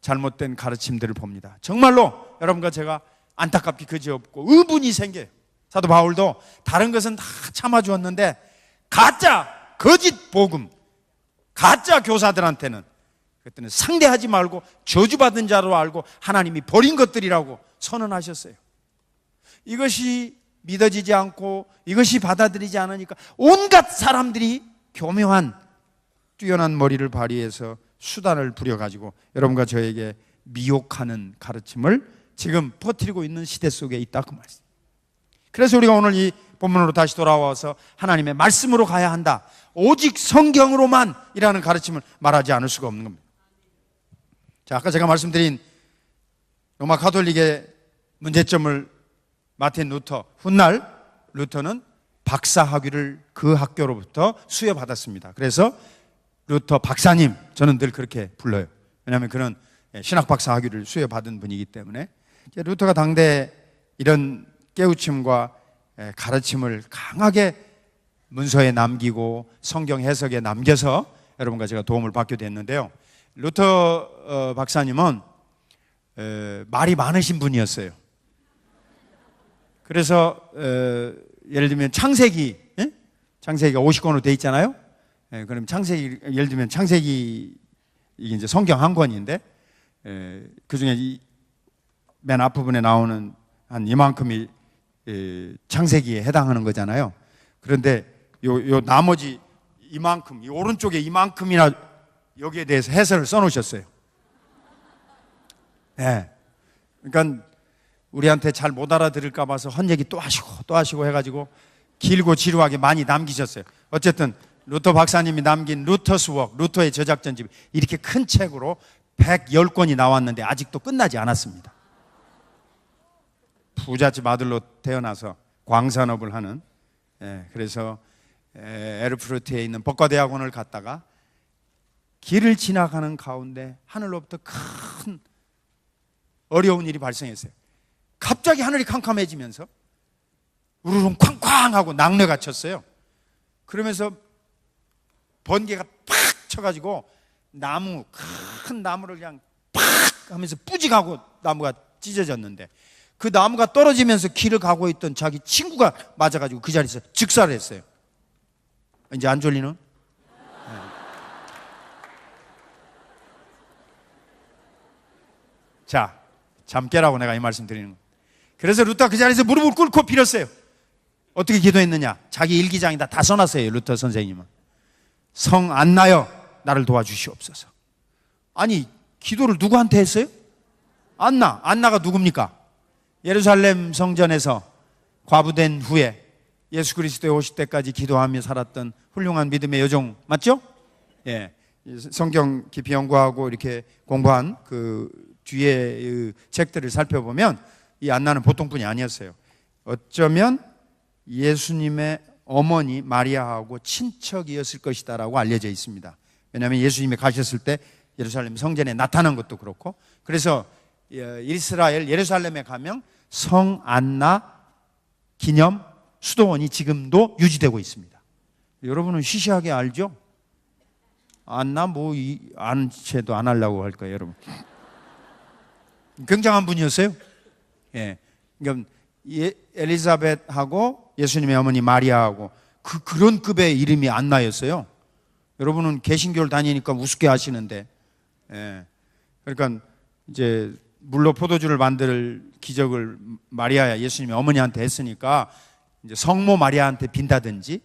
잘못된 가르침들을 봅니다. 정말로 여러분과 제가 안타깝게 그지없고 의문이 생겨요. 사도 바울도 다른 것은 다 참아주었는데 가짜 거짓 복음, 가짜 교사들한테는 그때는 상대하지 말고 저주받은 자로 알고 하나님이 버린 것들이라고 선언하셨어요. 이것이 믿어지지 않고 이것이 받아들이지 않으니까 온갖 사람들이 교묘한 뛰어난 머리를 발휘해서 수단을 부려가지고 여러분과 저에게 미혹하는 가르침을 지금 퍼뜨리고 있는 시대 속에 있다 그 말씀. 그래서 우리가 오늘 이 본문으로 다시 돌아와서 하나님의 말씀으로 가야 한다, 오직 성경으로만 이라는 가르침을 말하지 않을 수가 없는 겁니다. 자, 아까 제가 말씀드린 로마 가톨릭의 문제점을 마틴 루터, 훗날 루터는 박사 학위를 그 학교로부터 수여받았습니다. 그래서 루터 박사님, 저는 늘 그렇게 불러요. 왜냐하면 그는 신학 박사 학위를 수여받은 분이기 때문에. 루터가 당대 이런 깨우침과 가르침을 강하게 문서에 남기고 성경 해석에 남겨서 여러분과 제가 도움을 받게 됐는데요. 루터 박사님은 말이 많으신 분이었어요. 그래서 예를 들면 창세기가 50권으로 돼 있잖아요. 그럼 창세기, 예를 들면 창세기 이게 이제 성경 한 권인데 그 중에 맨 앞부분에 나오는 한 이만큼이 창세기에 해당하는 거잖아요. 그런데 요 나머지 이만큼, 이 오른쪽에 이만큼이나 여기에 대해서 해설을 써놓으셨어요. 네. 그러니까 우리한테 잘 못 알아들을까 봐서 헛얘기 또 하시고 해가지고 길고 지루하게 많이 남기셨어요. 어쨌든 루터 박사님이 남긴 루터스 웍, 루터의 저작전집, 이렇게 큰 책으로 110권이 나왔는데 아직도 끝나지 않았습니다. 부잣집 아들로 태어나서 광산업을 하는, 그래서 에르프르트에 있는 법과대학원을 갔다가 길을 지나가는 가운데 하늘로부터 큰 어려운 일이 발생했어요. 갑자기 하늘이 캄캄해지면서 우르릉 쾅쾅 하고 낙뢰가 쳤어요. 그러면서 번개가 팍 쳐가지고 큰 나무를 그냥 팍 하면서 뿌직하고 나무가 찢어졌는데, 그 나무가 떨어지면서 길을 가고 있던 자기 친구가 맞아가지고 그 자리에서 즉사를 했어요. 이제 안 졸리는? 네. 자, 잠 깨라고 내가 이 말씀 드리는 거예요. 그래서 루터가 그 자리에서 무릎을 꿇고 빌었어요. 어떻게 기도했느냐? 자기 일기장에다 다 써놨어요. 루터 선생님은 성 안나여 나를 도와주시옵소서. 아니, 기도를 누구한테 했어요? 안나가 누굽니까? 예루살렘 성전에서 과부된 후에 예수 그리스도의 오실 때까지 기도하며 살았던 훌륭한 믿음의 여종 맞죠? 예, 성경 깊이 연구하고 이렇게 공부한 그 뒤에 책들을 살펴보면 이 안나는 보통 분이 아니었어요. 어쩌면 예수님의 어머니 마리아하고 친척이었을 것이다라고 알려져 있습니다. 왜냐하면 예수님이 가셨을 때 예루살렘 성전에 나타난 것도 그렇고, 그래서 이스라엘 예루살렘에 가면 성 안나 기념 수도원이 지금도 유지되고 있습니다. 여러분은 시시하게 알죠? 안나 안 채도 안 하려고 할 거예요, 여러분. 굉장한 분이었어요. 예, 그러니까 엘리자벳하고 예수님의 어머니 마리아하고 그런 급의 이름이 안나였어요. 여러분은 개신교를 다니니까 우습게 하시는데, 예, 그러니까 이제 물로 포도주를 만들 기적을 마리아야 예수님의 어머니한테 했으니까 이제 성모 마리아한테 빈다든지,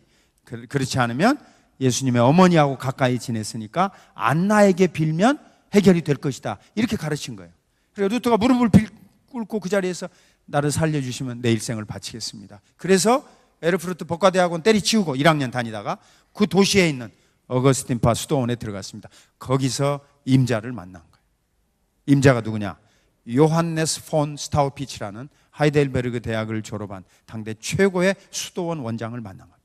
그렇지 않으면 예수님의 어머니하고 가까이 지냈으니까 안나에게 빌면 해결이 될 것이다, 이렇게 가르친 거예요. 그래서 루터가 무릎을 꿇고 그 자리에서 나를 살려주시면 내 일생을 바치겠습니다. 그래서 에르프르트 법과대학원 때리치우고 1학년 다니다가 그 도시에 있는 어거스틴파 수도원에 들어갔습니다. 거기서 임자를 만난 거예요. 임자가 누구냐? 요한네스 폰 스타우피치라는 하이델베르그 대학을 졸업한 당대 최고의 수도원 원장을 만난 겁니다.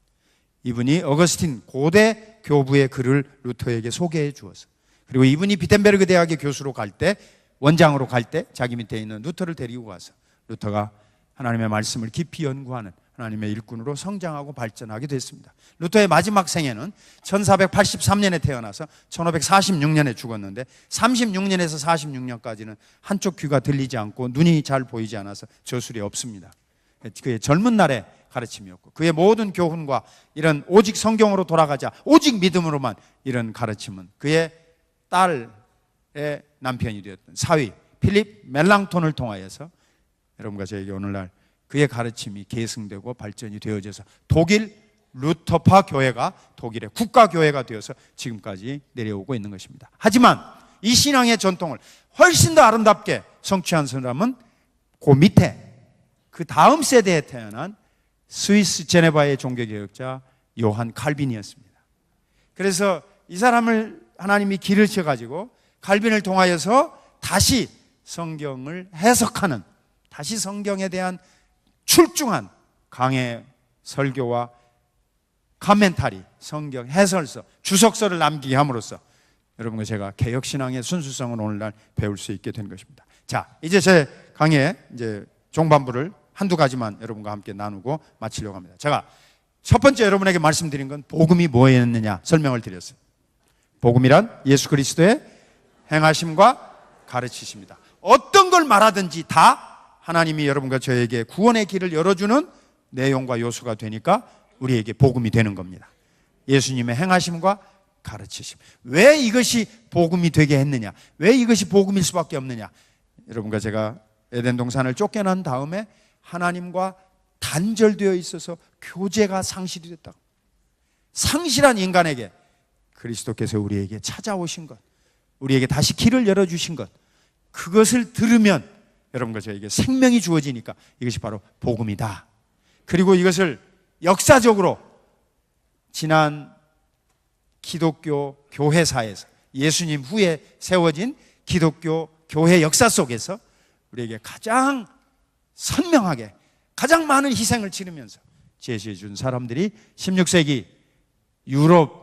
이분이 어거스틴 고대 교부의 글을 루터에게 소개해 주어서, 그리고 이분이 비텐베르그 대학의 교수로 갈 때, 원장으로 갈 때 자기 밑에 있는 루터를 데리고 가서 루터가 하나님의 말씀을 깊이 연구하는 하나님의 일꾼으로 성장하고 발전하게 됐습니다. 루터의 마지막 생애는 1483년에 태어나서 1546년에 죽었는데 36년에서 46년까지는 한쪽 귀가 들리지 않고 눈이 잘 보이지 않아서 저술이 없습니다. 그의 젊은 날의 가르침이었고, 그의 모든 교훈과 이런 오직 성경으로 돌아가자, 오직 믿음으로만, 이런 가르침은 그의 딸의 남편이 되었던 사위 필립 멜랑톤을 통하여서 여러분과 저에게 오늘날 그의 가르침이 계승되고 발전이 되어져서 독일 루터파 교회가 독일의 국가교회가 되어서 지금까지 내려오고 있는 것입니다. 하지만 이 신앙의 전통을 훨씬 더 아름답게 성취한 사람은 그 밑에, 그 다음 세대에 태어난 스위스 제네바의 종교개혁자 요한 칼빈이었습니다. 그래서 이 사람을 하나님이 길을 쳐가지고 칼빈을 통하여서 다시 성경을 해석하는, 다시 성경에 대한 출중한 강해 설교와 카멘타리, 성경 해설서, 주석서를 남기게 함으로써 여러분과 제가 개혁신앙의 순수성을 오늘날 배울 수 있게 된 것입니다. 자, 이제 제 강의 이제 종반부를 한두 가지만 여러분과 함께 나누고 마치려고 합니다. 제가 첫 번째 여러분에게 말씀드린 건 복음이 뭐였느냐 설명을 드렸어요. 복음이란 예수 그리스도의 행하심과 가르치십니다. 어떤 걸 말하든지 다 하나님이 여러분과 저에게 구원의 길을 열어주는 내용과 요소가 되니까 우리에게 복음이 되는 겁니다. 예수님의 행하심과 가르치심. 왜 이것이 복음이 되게 했느냐? 왜 이것이 복음일 수밖에 없느냐? 여러분과 제가 에덴 동산을 쫓겨난 다음에 하나님과 단절되어 있어서 교제가 상실이 됐다고. 상실한 인간에게 그리스도께서 우리에게 찾아오신 것, 우리에게 다시 길을 열어주신 것, 그것을 들으면 여러분과 저에게 생명이 주어지니까 이것이 바로 복음이다. 그리고 이것을 역사적으로 지난 기독교 교회사에서 예수님 후에 세워진 기독교 교회 역사 속에서 우리에게 가장 선명하게 가장 많은 희생을 치르면서 제시해 준 사람들이 16세기 유럽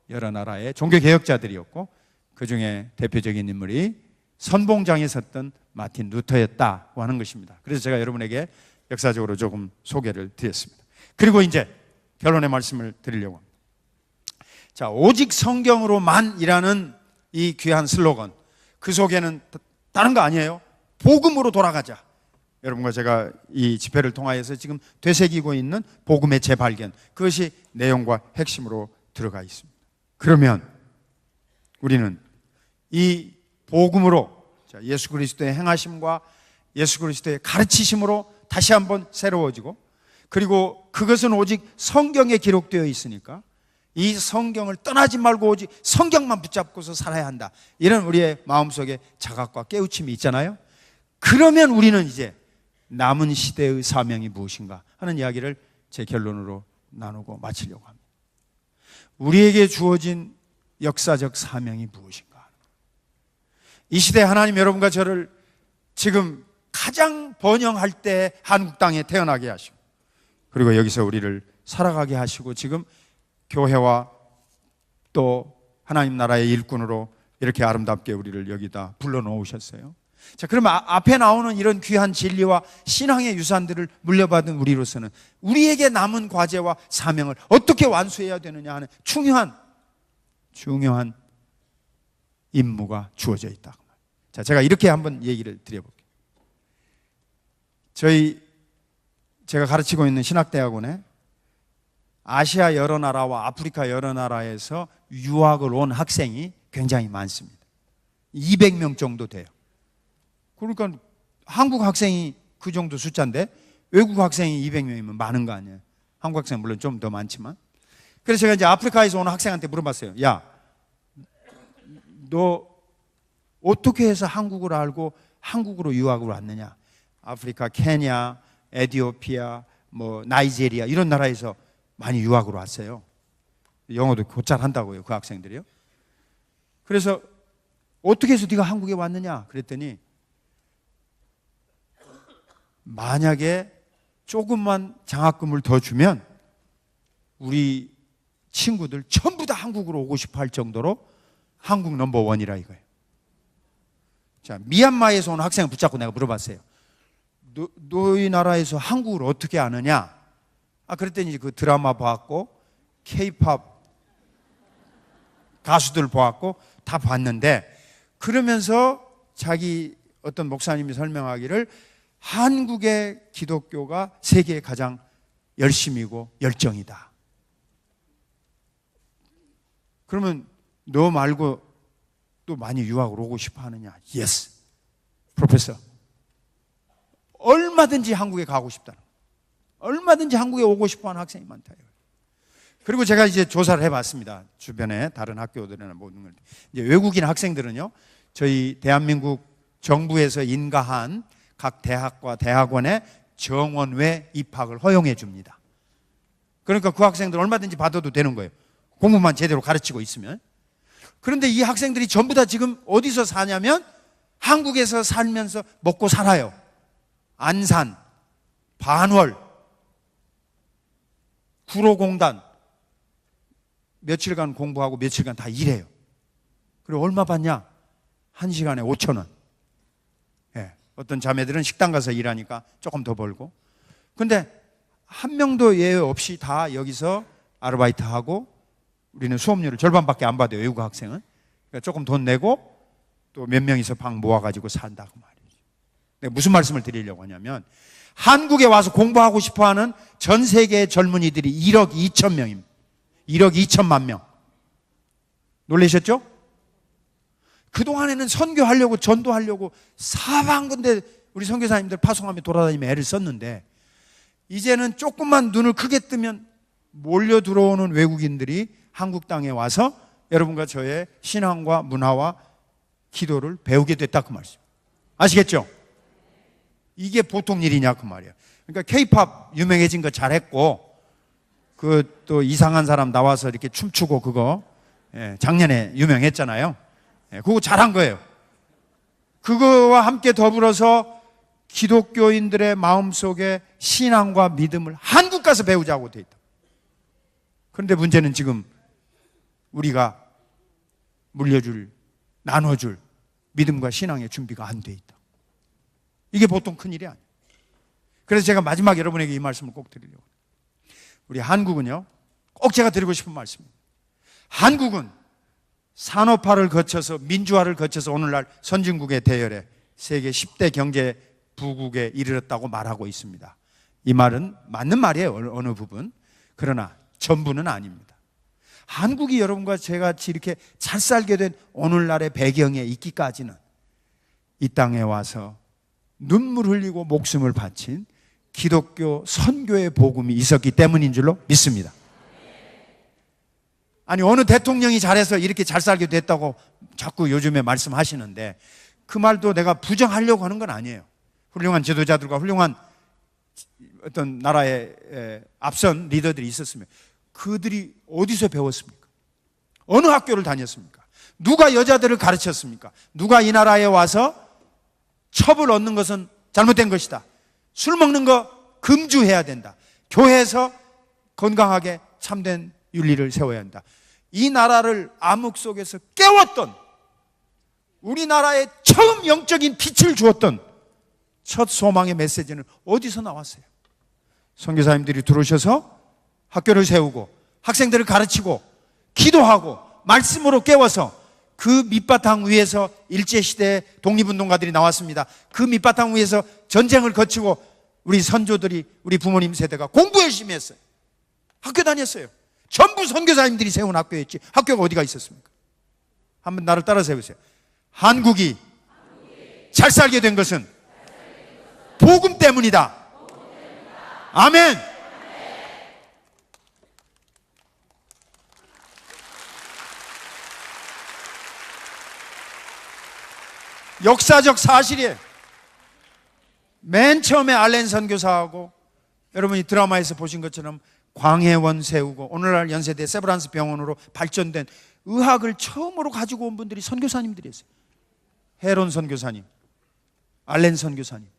여러 나라의 종교개혁자들이었고, 그 중에 대표적인 인물이 선봉장에 섰던 마틴 루터였다고 하는 것입니다. 그래서 제가 여러분에게 역사적으로 조금 소개를 드렸습니다. 그리고 이제 결론의 말씀을 드리려고 합니다. 자, 오직 성경으로만이라는 이 귀한 슬로건, 그 속에는 다른 거 아니에요. 복음으로 돌아가자. 여러분과 제가 이 집회를 통하여서 지금 되새기고 있는 복음의 재발견, 그것이 내용과 핵심으로 들어가 있습니다. 그러면 우리는 이 복음으로, 예수 그리스도의 행하심과 예수 그리스도의 가르치심으로 다시 한번 새로워지고, 그리고 그것은 오직 성경에 기록되어 있으니까 이 성경을 떠나지 말고 오직 성경만 붙잡고서 살아야 한다, 이런 우리의 마음속에 자각과 깨우침이 있잖아요. 그러면 우리는 이제 남은 시대의 사명이 무엇인가 하는 이야기를 제 결론으로 나누고 마치려고 합니다. 우리에게 주어진 역사적 사명이 무엇인가? 이 시대 하나님 여러분과 저를 지금 가장 번영할 때 한국 땅에 태어나게 하시고, 그리고 여기서 우리를 살아가게 하시고, 지금 교회와 또 하나님 나라의 일꾼으로 이렇게 아름답게 우리를 여기다 불러놓으셨어요. 자, 그러면 앞에 나오는 이런 귀한 진리와 신앙의 유산들을 물려받은 우리로서는 우리에게 남은 과제와 사명을 어떻게 완수해야 되느냐 하는 중요한 임무가 주어져 있다. 자, 제가 이렇게 한번 얘기를 드려볼게요. 제가 가르치고 있는 신학대학원에 아시아 여러 나라와 아프리카 여러 나라에서 유학을 온 학생이 굉장히 많습니다. 200명 정도 돼요. 그러니까 한국 학생이 그 정도 숫자인데 외국 학생이 200명이면 많은 거 아니에요. 한국 학생은 물론 좀 더 많지만. 그래서 제가 이제 아프리카에서 오는 학생한테 물어봤어요. 야, 너 어떻게 해서 한국을 알고 한국으로 유학을 왔느냐? 아프리카, 케냐, 에티오피아, 나이지리아 이런 나라에서 많이 유학으로 왔어요. 영어도 곧잘 한다고요, 그 학생들이요. 그래서 어떻게 해서 네가 한국에 왔느냐? 그랬더니 만약에 조금만 장학금을 더 주면 우리 친구들 전부 다 한국으로 오고 싶어 할 정도로 한국 넘버원이라 이거예요. 자, 미얀마에서 온 학생을 붙잡고 내가 물어봤어요. 너희 나라에서 한국을 어떻게 아느냐? 그랬더니 그 드라마 봤고 K-팝 가수들 봤고 다 봤는데, 그러면서 자기 어떤 목사님이 설명하기를 한국의 기독교가 세계에 가장 열심이고 열정이다. 그러면 너 말고 또 많이 유학을 오고 싶어 하느냐? Yes, 프로페서. 얼마든지 한국에 가고 싶다. 얼마든지 한국에 오고 싶어 하는 학생이 많다. 그리고 제가 이제 조사를 해봤습니다. 주변에 다른 학교들이나 모든 걸. 이제 외국인 학생들은요, 저희 대한민국 정부에서 인가한 각 대학과 대학원에 정원외 입학을 허용해 줍니다. 그러니까 그 학생들 얼마든지 받아도 되는 거예요. 공부만 제대로 가르치고 있으면. 그런데 이 학생들이 전부 다 지금 어디서 사냐면 한국에서 살면서 먹고 살아요. 안산, 반월, 구로공단 며칠간 공부하고 며칠간 다 일해요. 그리고 얼마 받냐? 1시간에 5,000원. 예, 어떤 자매들은 식당 가서 일하니까 조금 더 벌고. 근데 한 명도 예외 없이 다 여기서 아르바이트하고, 우리는 수업료를 절반밖에 안 받아요, 외국 학생은. 그러니까 조금 돈 내고 또 몇 명이서 방 모아가지고 산다고 말이죠. 내가 무슨 말씀을 드리려고 하냐면, 한국에 와서 공부하고 싶어하는 전 세계의 젊은이들이 1억 2천 명입니다. 1억 2천만 명. 놀라셨죠? 그동안에는 선교하려고 전도하려고 사방군데 우리 선교사님들 파송하며 돌아다니며 애를 썼는데, 이제는 조금만 눈을 크게 뜨면 몰려 들어오는 외국인들이 한국 땅에 와서 여러분과 저의 신앙과 문화와 기도를 배우게 됐다 그 말씀. 아시겠죠? 이게 보통 일이냐 그 말이에요. 그러니까 K-팝 유명해진 거 잘했고, 그 또 이상한 사람 나와서 이렇게 춤추고 그거 작년에 유명했잖아요. 그거 잘한 거예요. 그거와 함께 더불어서 기독교인들의 마음속에 신앙과 믿음을 한국 가서 배우자고 돼 있다. 그런데 문제는 지금 우리가 물려줄, 나눠줄 믿음과 신앙의 준비가 안 돼 있다. 이게 보통 큰일이 아니에요. 그래서 제가 마지막 여러분에게 이 말씀을 꼭 드리려고 해요. 우리 한국은요, 꼭 제가 드리고 싶은 말씀입니다. 한국은 산업화를 거쳐서, 민주화를 거쳐서 오늘날 선진국의 대열에 세계 10대 경제 부국에 이르렀다고 말하고 있습니다. 이 말은 맞는 말이에요, 어느 부분. 그러나 전부는 아닙니다. 한국이 여러분과 제가 같이 이렇게 잘 살게 된 오늘날의 배경에 있기까지는 이 땅에 와서 눈물 흘리고 목숨을 바친 기독교 선교의 복음이 있었기 때문인 줄로 믿습니다. 아니, 어느 대통령이 잘해서 이렇게 잘 살게 됐다고 자꾸 요즘에 말씀하시는데, 그 말도 내가 부정하려고 하는 건 아니에요. 훌륭한 지도자들과 훌륭한 어떤 나라의 앞선 리더들이 있었으면 그들이 어디서 배웠습니까? 어느 학교를 다녔습니까? 누가 여자들을 가르쳤습니까? 누가 이 나라에 와서 첩을 얻는 것은 잘못된 것이다, 술 먹는 거 금주해야 된다, 교회에서 건강하게 참된 윤리를 세워야 한다, 이 나라를 암흑 속에서 깨웠던, 우리나라에 처음 영적인 빛을 주었던 첫 소망의 메시지는 어디서 나왔어요? 선교사님들이 들어오셔서 학교를 세우고 학생들을 가르치고 기도하고 말씀으로 깨워서 그 밑바탕 위에서 일제시대 독립운동가들이 나왔습니다. 그 밑바탕 위에서 전쟁을 거치고 우리 선조들이, 우리 부모님 세대가 공부 열심히 했어요. 학교 다녔어요. 전부 선교사님들이 세운 학교였지 학교가 어디가 있었습니까? 한번 나를 따라 세우세요. 한국이 잘 살게 된 것은 복음 때문이다. 아멘. 역사적 사실이에요. 맨 처음에 알렌 선교사하고 여러분이 드라마에서 보신 것처럼 광해원 세우고 오늘날 연세대 세브란스 병원으로 발전된 의학을 처음으로 가지고 온 분들이 선교사님들이었어요. 헤론 선교사님, 알렌 선교사님.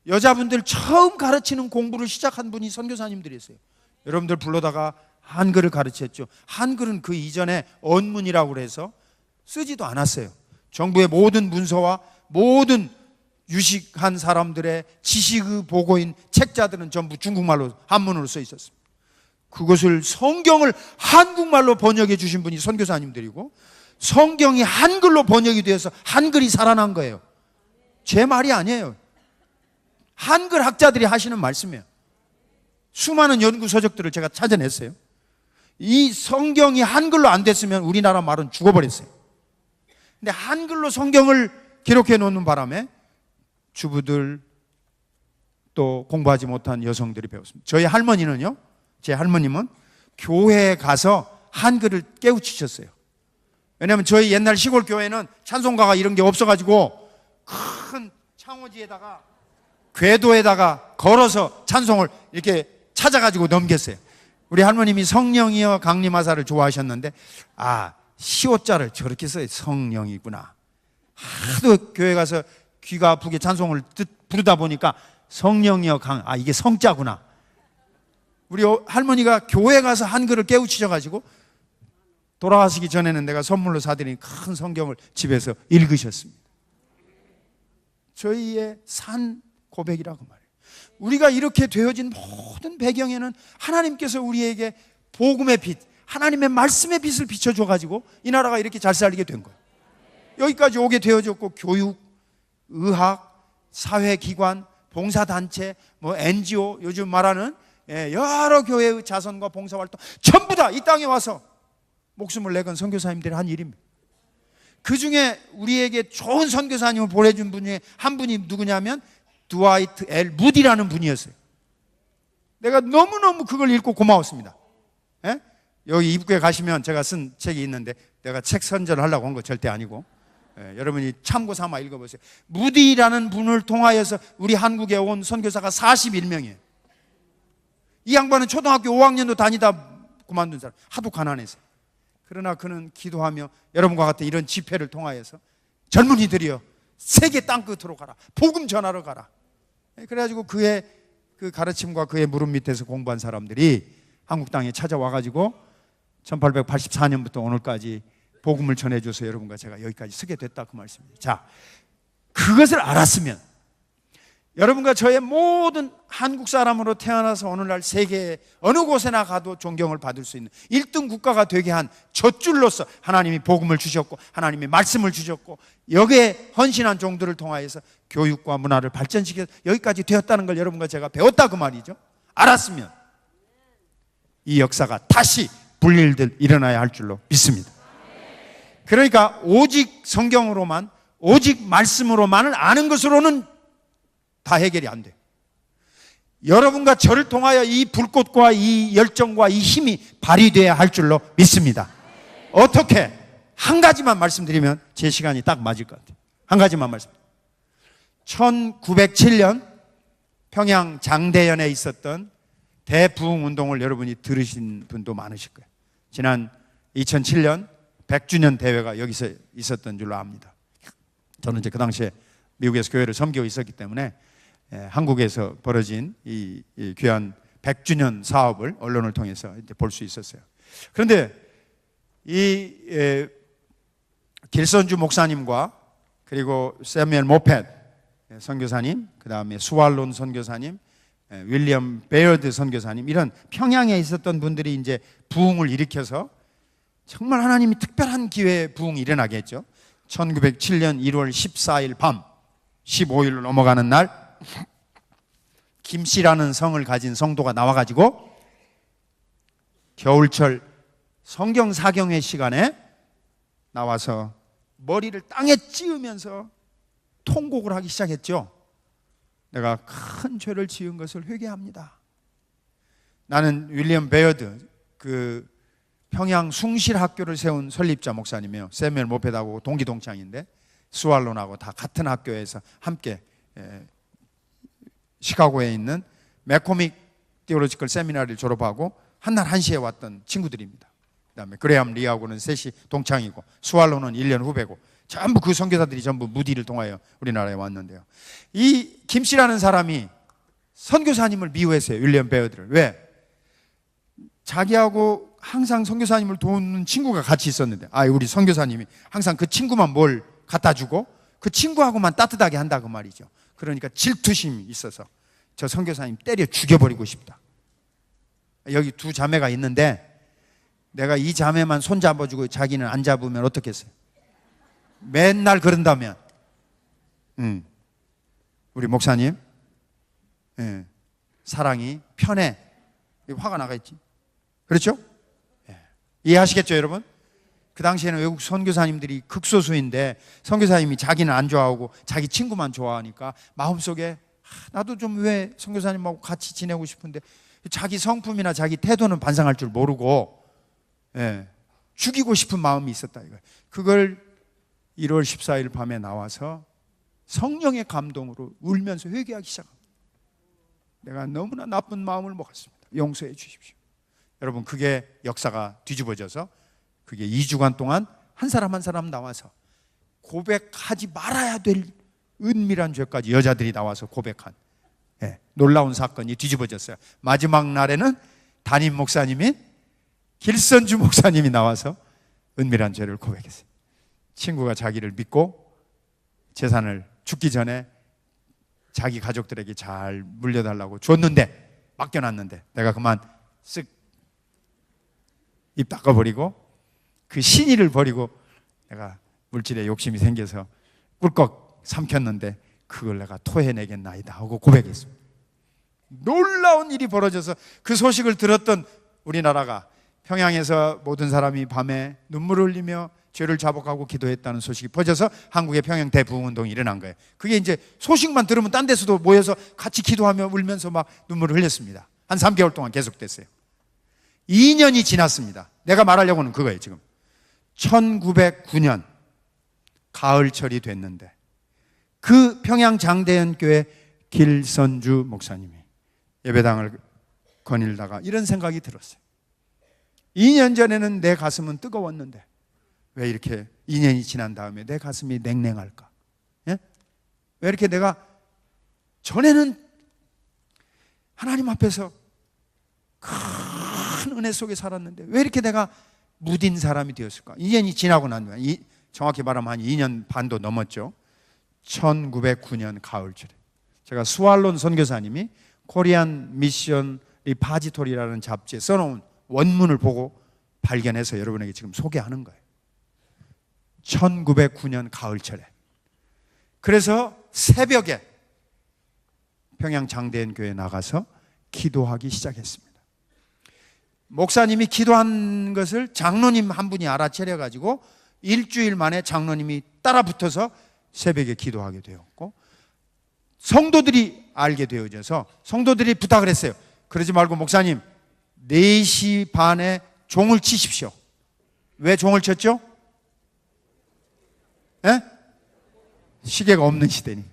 여자분들 처음 가르치는 공부를 시작한 분이 선교사님들이었어요. 여러분들 불러다가 한글을 가르쳤죠. 한글은 그 이전에 언문이라고 해서 쓰지도 않았어요. 정부의 모든 문서와 모든 유식한 사람들의 지식의 보고인 책자들은 전부 중국말로, 한문으로 써 있었습니다. 그것을, 성경을 한국말로 번역해 주신 분이 선교사님들이고, 성경이 한글로 번역이 되어서 한글이 살아난 거예요. 제 말이 아니에요. 한글 학자들이 하시는 말씀이에요. 수많은 연구 서적들을 제가 찾아냈어요. 이 성경이 한글로 안 됐으면 우리나라 말은 죽어버렸어요. 근데 한글로 성경을 기록해 놓는 바람에 주부들, 또 공부하지 못한 여성들이 배웠습니다. 저희 할머니는요, 제 할머님은 교회에 가서 한글을 깨우치셨어요. 왜냐하면 저희 옛날 시골 교회는 찬송가가 이런 게 없어가지고 큰 창호지에다가, 궤도에다가 걸어서 찬송을 이렇게 찾아가지고 넘겼어요. 우리 할머님이 성령이여 강림하사를 좋아하셨는데, 아, 시옷자를 저렇게 써요. 성령이구나. 하도 교회 가서 귀가 아프게 찬송을 부르다 보니까 성령이여 아, 이게 성자구나. 우리 할머니가 교회 가서 한글을 깨우치셔가지고 돌아가시기 전에는 내가 선물로 사드린 큰 성경을 집에서 읽으셨습니다. 저희의 산 고백이라고 말해요. 우리가 이렇게 되어진 모든 배경에는 하나님께서 우리에게 복음의 빛, 하나님의 말씀의 빛을 비춰줘가지고 이 나라가 이렇게 잘 살게 된 거예요. 여기까지 오게 되어졌고, 교육, 의학, 사회기관, 봉사단체, 뭐 NGO, 요즘 말하는 여러 교회의 자선과 봉사활동 전부 다 이 땅에 와서 목숨을 내건 선교사님들이 한 일입니다. 그 중에 우리에게 좋은 선교사님을 보내준 분 중에 한 분이 누구냐면 드와이트 L 무디라는 분이었어요. 내가 너무너무 그걸 읽고 고마웠습니다. 예? 여기 입구에 가시면 제가 쓴 책이 있는데, 내가 책 선전을 하려고 한 거 절대 아니고, 여러분이 참고 삼아 읽어보세요. 무디라는 분을 통하여서 우리 한국에 온 선교사가 41명이에요. 이 양반은 초등학교 5학년도 다니다 그만둔 사람, 하도 가난해서. 그러나 그는 기도하며 여러분과 같은 이런 집회를 통하여서 젊은이들이여 세계 땅끝으로 가라, 복음 전하러 가라. 그래가지고 그의 그 가르침과 그의 무릎 밑에서 공부한 사람들이 한국 땅에 찾아와가지고 1884년부터 오늘까지 복음을 전해줘서 여러분과 제가 여기까지 서게 됐다, 그 말씀입니다. 자, 그것을 알았으면 여러분과 저의 모든 한국 사람으로 태어나서 오늘날 세계의 어느 곳에나 가도 존경을 받을 수 있는 1등 국가가 되게 한 젖줄로서 하나님이 복음을 주셨고, 하나님이 말씀을 주셨고, 여기에 헌신한 종들을 통하여서 교육과 문화를 발전시켜서 여기까지 되었다는 걸 여러분과 제가 배웠다, 그 말이죠. 알았으면 이 역사가 다시 불일듯 일어나야 할 줄로 믿습니다. 그러니까 오직 성경으로만, 오직 말씀으로만을 아는 것으로는 다 해결이 안 돼요. 여러분과 저를 통하여 이 불꽃과 이 열정과 이 힘이 발휘되어야 할 줄로 믿습니다. 어떻게? 한 가지만 말씀드리면 제 시간이 딱 맞을 것 같아요. 한 가지만 말씀. 1907년 평양 장대연에 있었던 대부흥운동을 여러분이 들으신 분도 많으실 거예요. 지난 2007년 100주년 대회가 여기서 있었던 줄로 압니다. 저는 이제 그 당시에 미국에서 교회를 섬기고 있었기 때문에 한국에서 벌어진 이 귀한 100주년 사업을 언론을 통해서 이제 볼 수 있었어요. 그런데 이 길선주 목사님과 그리고 세뮤엘 모펫 선교사님, 그 다음에 수왈론 선교사님, 윌리엄 베어드 선교사님, 이런 평양에 있었던 분들이 이제 부흥을 일으켜서 정말 하나님이 특별한 기회에 부흥이 일어나게 했죠. 1907년 1월 14일 밤 15일로 넘어가는 날, 김씨라는 성을 가진 성도가 나와가지고 겨울철 성경 사경회 시간에 나와서 머리를 땅에 찌으면서 통곡을 하기 시작했죠. 내가 큰 죄를 지은 것을 회개합니다. 나는 윌리엄 베어드, 그 평양 숭실학교를 세운 설립자 목사님이에요. 세뮤엘 모펫하고 동기동창인데 수왈론하고 다 같은 학교에서 함께 시카고에 있는 매코믹 디올로지컬 세미나리를 졸업하고 한날 한시에 왔던 친구들입니다. 그 다음에 그레함 리하고는 셋이 동창이고, 수왈론은 1년 후배고, 전부 그 선교사들이 전부 무디를 통하여 우리나라에 왔는데요. 이 김씨라는 사람이 선교사님을 미워했어요. 윌리엄 베어드를. 왜? 자기하고 항상 선교사님을 도우는 친구가 같이 있었는데, 우리 선교사님이 항상 그 친구만 뭘 갖다 주고 그 친구하고만 따뜻하게 한다, 그 말이죠. 그러니까 질투심이 있어서 저 선교사님 때려 죽여버리고 싶다. 여기 두 자매가 있는데 내가 이 자매만 손 잡아주고 자기는 안 잡으면 어떻겠어요? 맨날 그런다면, 우리 목사님, 사랑이 편해. 화가 나겠지. 그렇죠? 이해하시겠죠, 여러분? 그 당시에는 외국 선교사님들이 극소수인데 선교사님이 자기는 안 좋아하고 자기 친구만 좋아하니까 마음속에 나도 좀 왜 선교사님하고 같이 지내고 싶은데, 자기 성품이나 자기 태도는 반성할 줄 모르고 죽이고 싶은 마음이 있었다 이거예요. 그걸 1월 14일 밤에 나와서 성령의 감동으로 울면서 회개하기 시작합니다. 내가 너무나 나쁜 마음을 먹었습니다. 용서해 주십시오. 여러분, 그게 역사가 뒤집어져서 그게 2주간 동안 한 사람 한 사람 나와서 고백하지 말아야 될 은밀한 죄까지 여자들이 나와서 고백한 놀라운 사건이 뒤집어졌어요. 마지막 날에는 담임 목사님인 길선주 목사님이 나와서 은밀한 죄를 고백했어요. 친구가 자기를 믿고 재산을 죽기 전에 자기 가족들에게 잘 물려달라고 줬는데, 맡겨놨는데 내가 그만 쓱 입 닦아버리고 그 신의를 버리고 내가 물질에 욕심이 생겨서 꿀꺽 삼켰는데 그걸 내가 토해내겠나이다 하고 고백했습니다. 놀라운 일이 벌어져서 그 소식을 들었던 우리나라가 평양에서 모든 사람이 밤에 눈물을 흘리며 죄를 자복하고 기도했다는 소식이 퍼져서 한국의 평양 대부흥운동이 일어난 거예요. 그게 이제 소식만 들으면 딴 데서도 모여서 같이 기도하며 울면서 막 눈물을 흘렸습니다. 한 3개월 동안 계속됐어요. 2년이 지났습니다. 내가 말하려고 하는 그거예요. 지금 1909년 가을철이 됐는데 그 평양 장대현교회 길선주 목사님이 예배당을 거닐다가 이런 생각이 들었어요. 2년 전에는 내 가슴은 뜨거웠는데 왜 이렇게 2년이 지난 다음에 내 가슴이 냉랭할까? 예? 왜 이렇게 내가 전에는 하나님 앞에서 큰 은혜 속에 살았는데 왜 이렇게 내가 무딘 사람이 되었을까? 2년이 지나고 난 후에 정확히 말하면 한 2년 반도 넘었죠. 1909년 가을철에 제가 수알론 선교사님이 코리안 미션 리파지토리라는 잡지에 써놓은 원문을 보고 발견해서 여러분에게 지금 소개하는 거예요. 1909년 가을철에. 그래서 새벽에 평양 장대현 교회에 나가서 기도하기 시작했습니다. 목사님이 기도한 것을 장로님 한 분이 알아차려 가지고 일주일 만에 장로님이 따라 붙어서 새벽에 기도하게 되었고, 성도들이 알게 되어져서 성도들이 부탁을 했어요. 그러지 말고 목사님 4시 반에 종을 치십시오. 왜 종을 쳤죠? 예? 시계가 없는 시대니.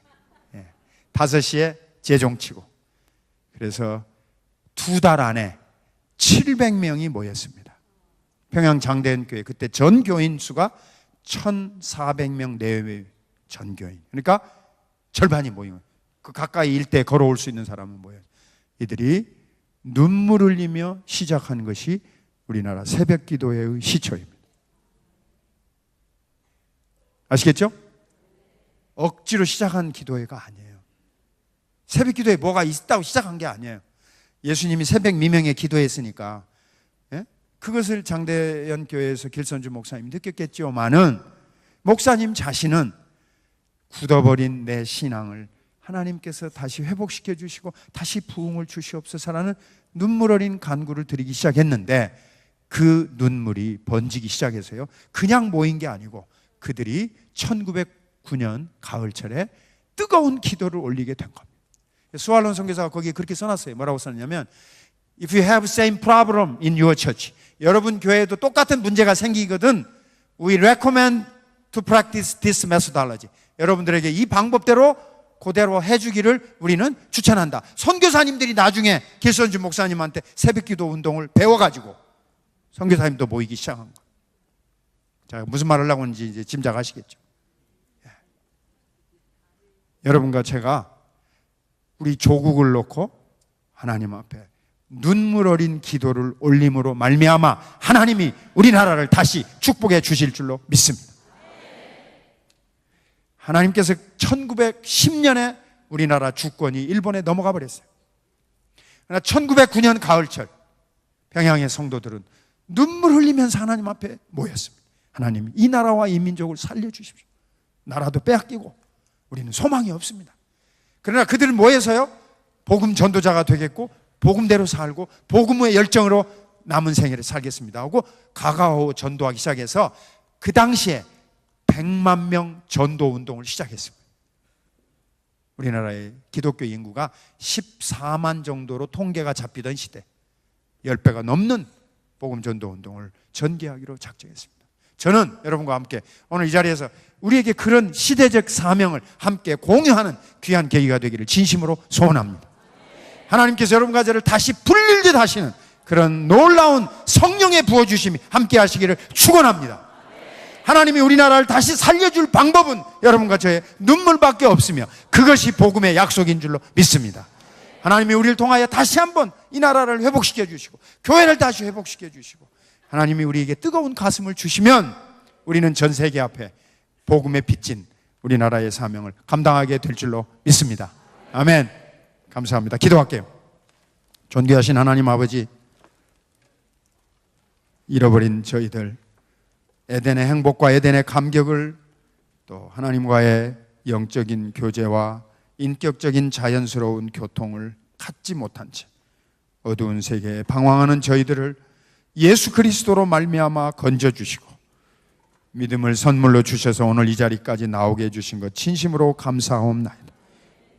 5시에 재종 치고. 그래서 2달 안에 700명이 모였습니다. 평양 장대현 교회 그때 전 교인 수가 1,400명 내외 전 교인. 그러니까 절반이 모이면 그 가까이 일대에 걸어올 수 있는 사람은 모여요. 이들이 눈물 흘리며 시작한 것이 우리나라 새벽 기도회의 시초입니다. 아시겠죠? 억지로 시작한 기도회가 아니에요. 새벽 기도회 뭐가 있다고 시작한 게 아니에요. 예수님이 새벽 미명에 기도했으니까, 예? 그것을 장대현 교회에서 길선주 목사님이 느꼈겠지만은 목사님 자신은 굳어버린 내 신앙을 하나님께서 다시 회복시켜 주시고 다시 부흥을 주시옵소서라는 눈물 어린 간구를 드리기 시작했는데, 그 눈물이 번지기 시작해서요, 그냥 모인 게 아니고 그들이 1909년 가을철에 뜨거운 기도를 올리게 된 겁니다. 수알론 선교사가 거기에 그렇게 써놨어요. 뭐라고 써놨냐면, If you have same problem in your church, 여러분 교회에도 똑같은 문제가 생기거든, We recommend to practice this methodology. 여러분들에게 이 방법대로 그대로 해주기를 우리는 추천한다. 선교사님들이 나중에 길선주 목사님한테 새벽기도 운동을 배워가지고 선교사님도 모이기 시작한 거예요. 자, 무슨 말을 하려고 하는지 이제 짐작하시겠죠. 예. 여러분과 제가 우리 조국을 놓고 하나님 앞에 눈물 어린 기도를 올림으로 말미암아 하나님이 우리나라를 다시 축복해 주실 줄로 믿습니다. 하나님께서 1910년에 우리나라 주권이 일본에 넘어가 버렸어요. 그러나 1909년 가을철 평양의 성도들은 눈물 흘리면서 하나님 앞에 모였습니다. 하나님, 이 나라와 이 민족을 살려주십시오. 나라도 빼앗기고 우리는 소망이 없습니다. 그러나 그들은 모여서요, 복음 전도자가 되겠고 복음대로 살고 복음의 열정으로 남은 생애를 살겠습니다 하고 가가오 전도하기 시작해서 그 당시에 100만 명 전도 운동을 시작했습니다. 우리나라의 기독교 인구가 14만 정도로 통계가 잡히던 시대, 10배가 넘는 복음 전도 운동을 전개하기로 작정했습니다. 저는 여러분과 함께 오늘 이 자리에서 우리에게 그런 시대적 사명을 함께 공유하는 귀한 계기가 되기를 진심으로 소원합니다. 하나님께서 여러분과 저를 다시 불릴듯 하시는 그런 놀라운 성령의 부어주심이 함께 하시기를 축원합니다. 하나님이 우리나라를 다시 살려줄 방법은 여러분과 저의 눈물밖에 없으며 그것이 복음의 약속인 줄로 믿습니다. 하나님이 우리를 통하여 다시 한번 이 나라를 회복시켜 주시고 교회를 다시 회복시켜 주시고 하나님이 우리에게 뜨거운 가슴을 주시면 우리는 전 세계 앞에 복음에 빚진 우리나라의 사명을 감당하게 될 줄로 믿습니다. 아멘. 감사합니다. 기도할게요. 존귀하신 하나님 아버지, 잃어버린 저희들, 에덴의 행복과 에덴의 감격을, 또 하나님과의 영적인 교제와 인격적인 자연스러운 교통을 갖지 못한 채 어두운 세계에 방황하는 저희들을 예수 그리스도로 말미암아 건져주시고 믿음을 선물로 주셔서 오늘 이 자리까지 나오게 해주신 것 진심으로 감사하옵나이다.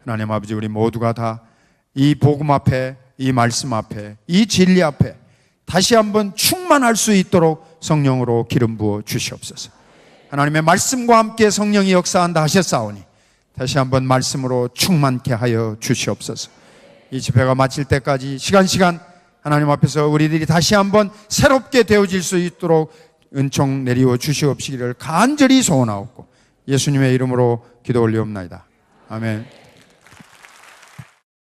하나님 아버지, 우리 모두가 다 이 복음 앞에, 이 말씀 앞에, 이 진리 앞에 다시 한번 충만할 수 있도록 성령으로 기름 부어 주시옵소서. 하나님의 말씀과 함께 성령이 역사한다 하셨사오니 다시 한번 말씀으로 충만케 하여 주시옵소서. 이 집회가 마칠 때까지 시간 하나님 앞에서 우리들이 다시 한번 새롭게 되어질 수 있도록 은총 내리워 주시옵시기를 간절히 소원하옵고 예수님의 이름으로 기도 올리옵나이다. 아멘.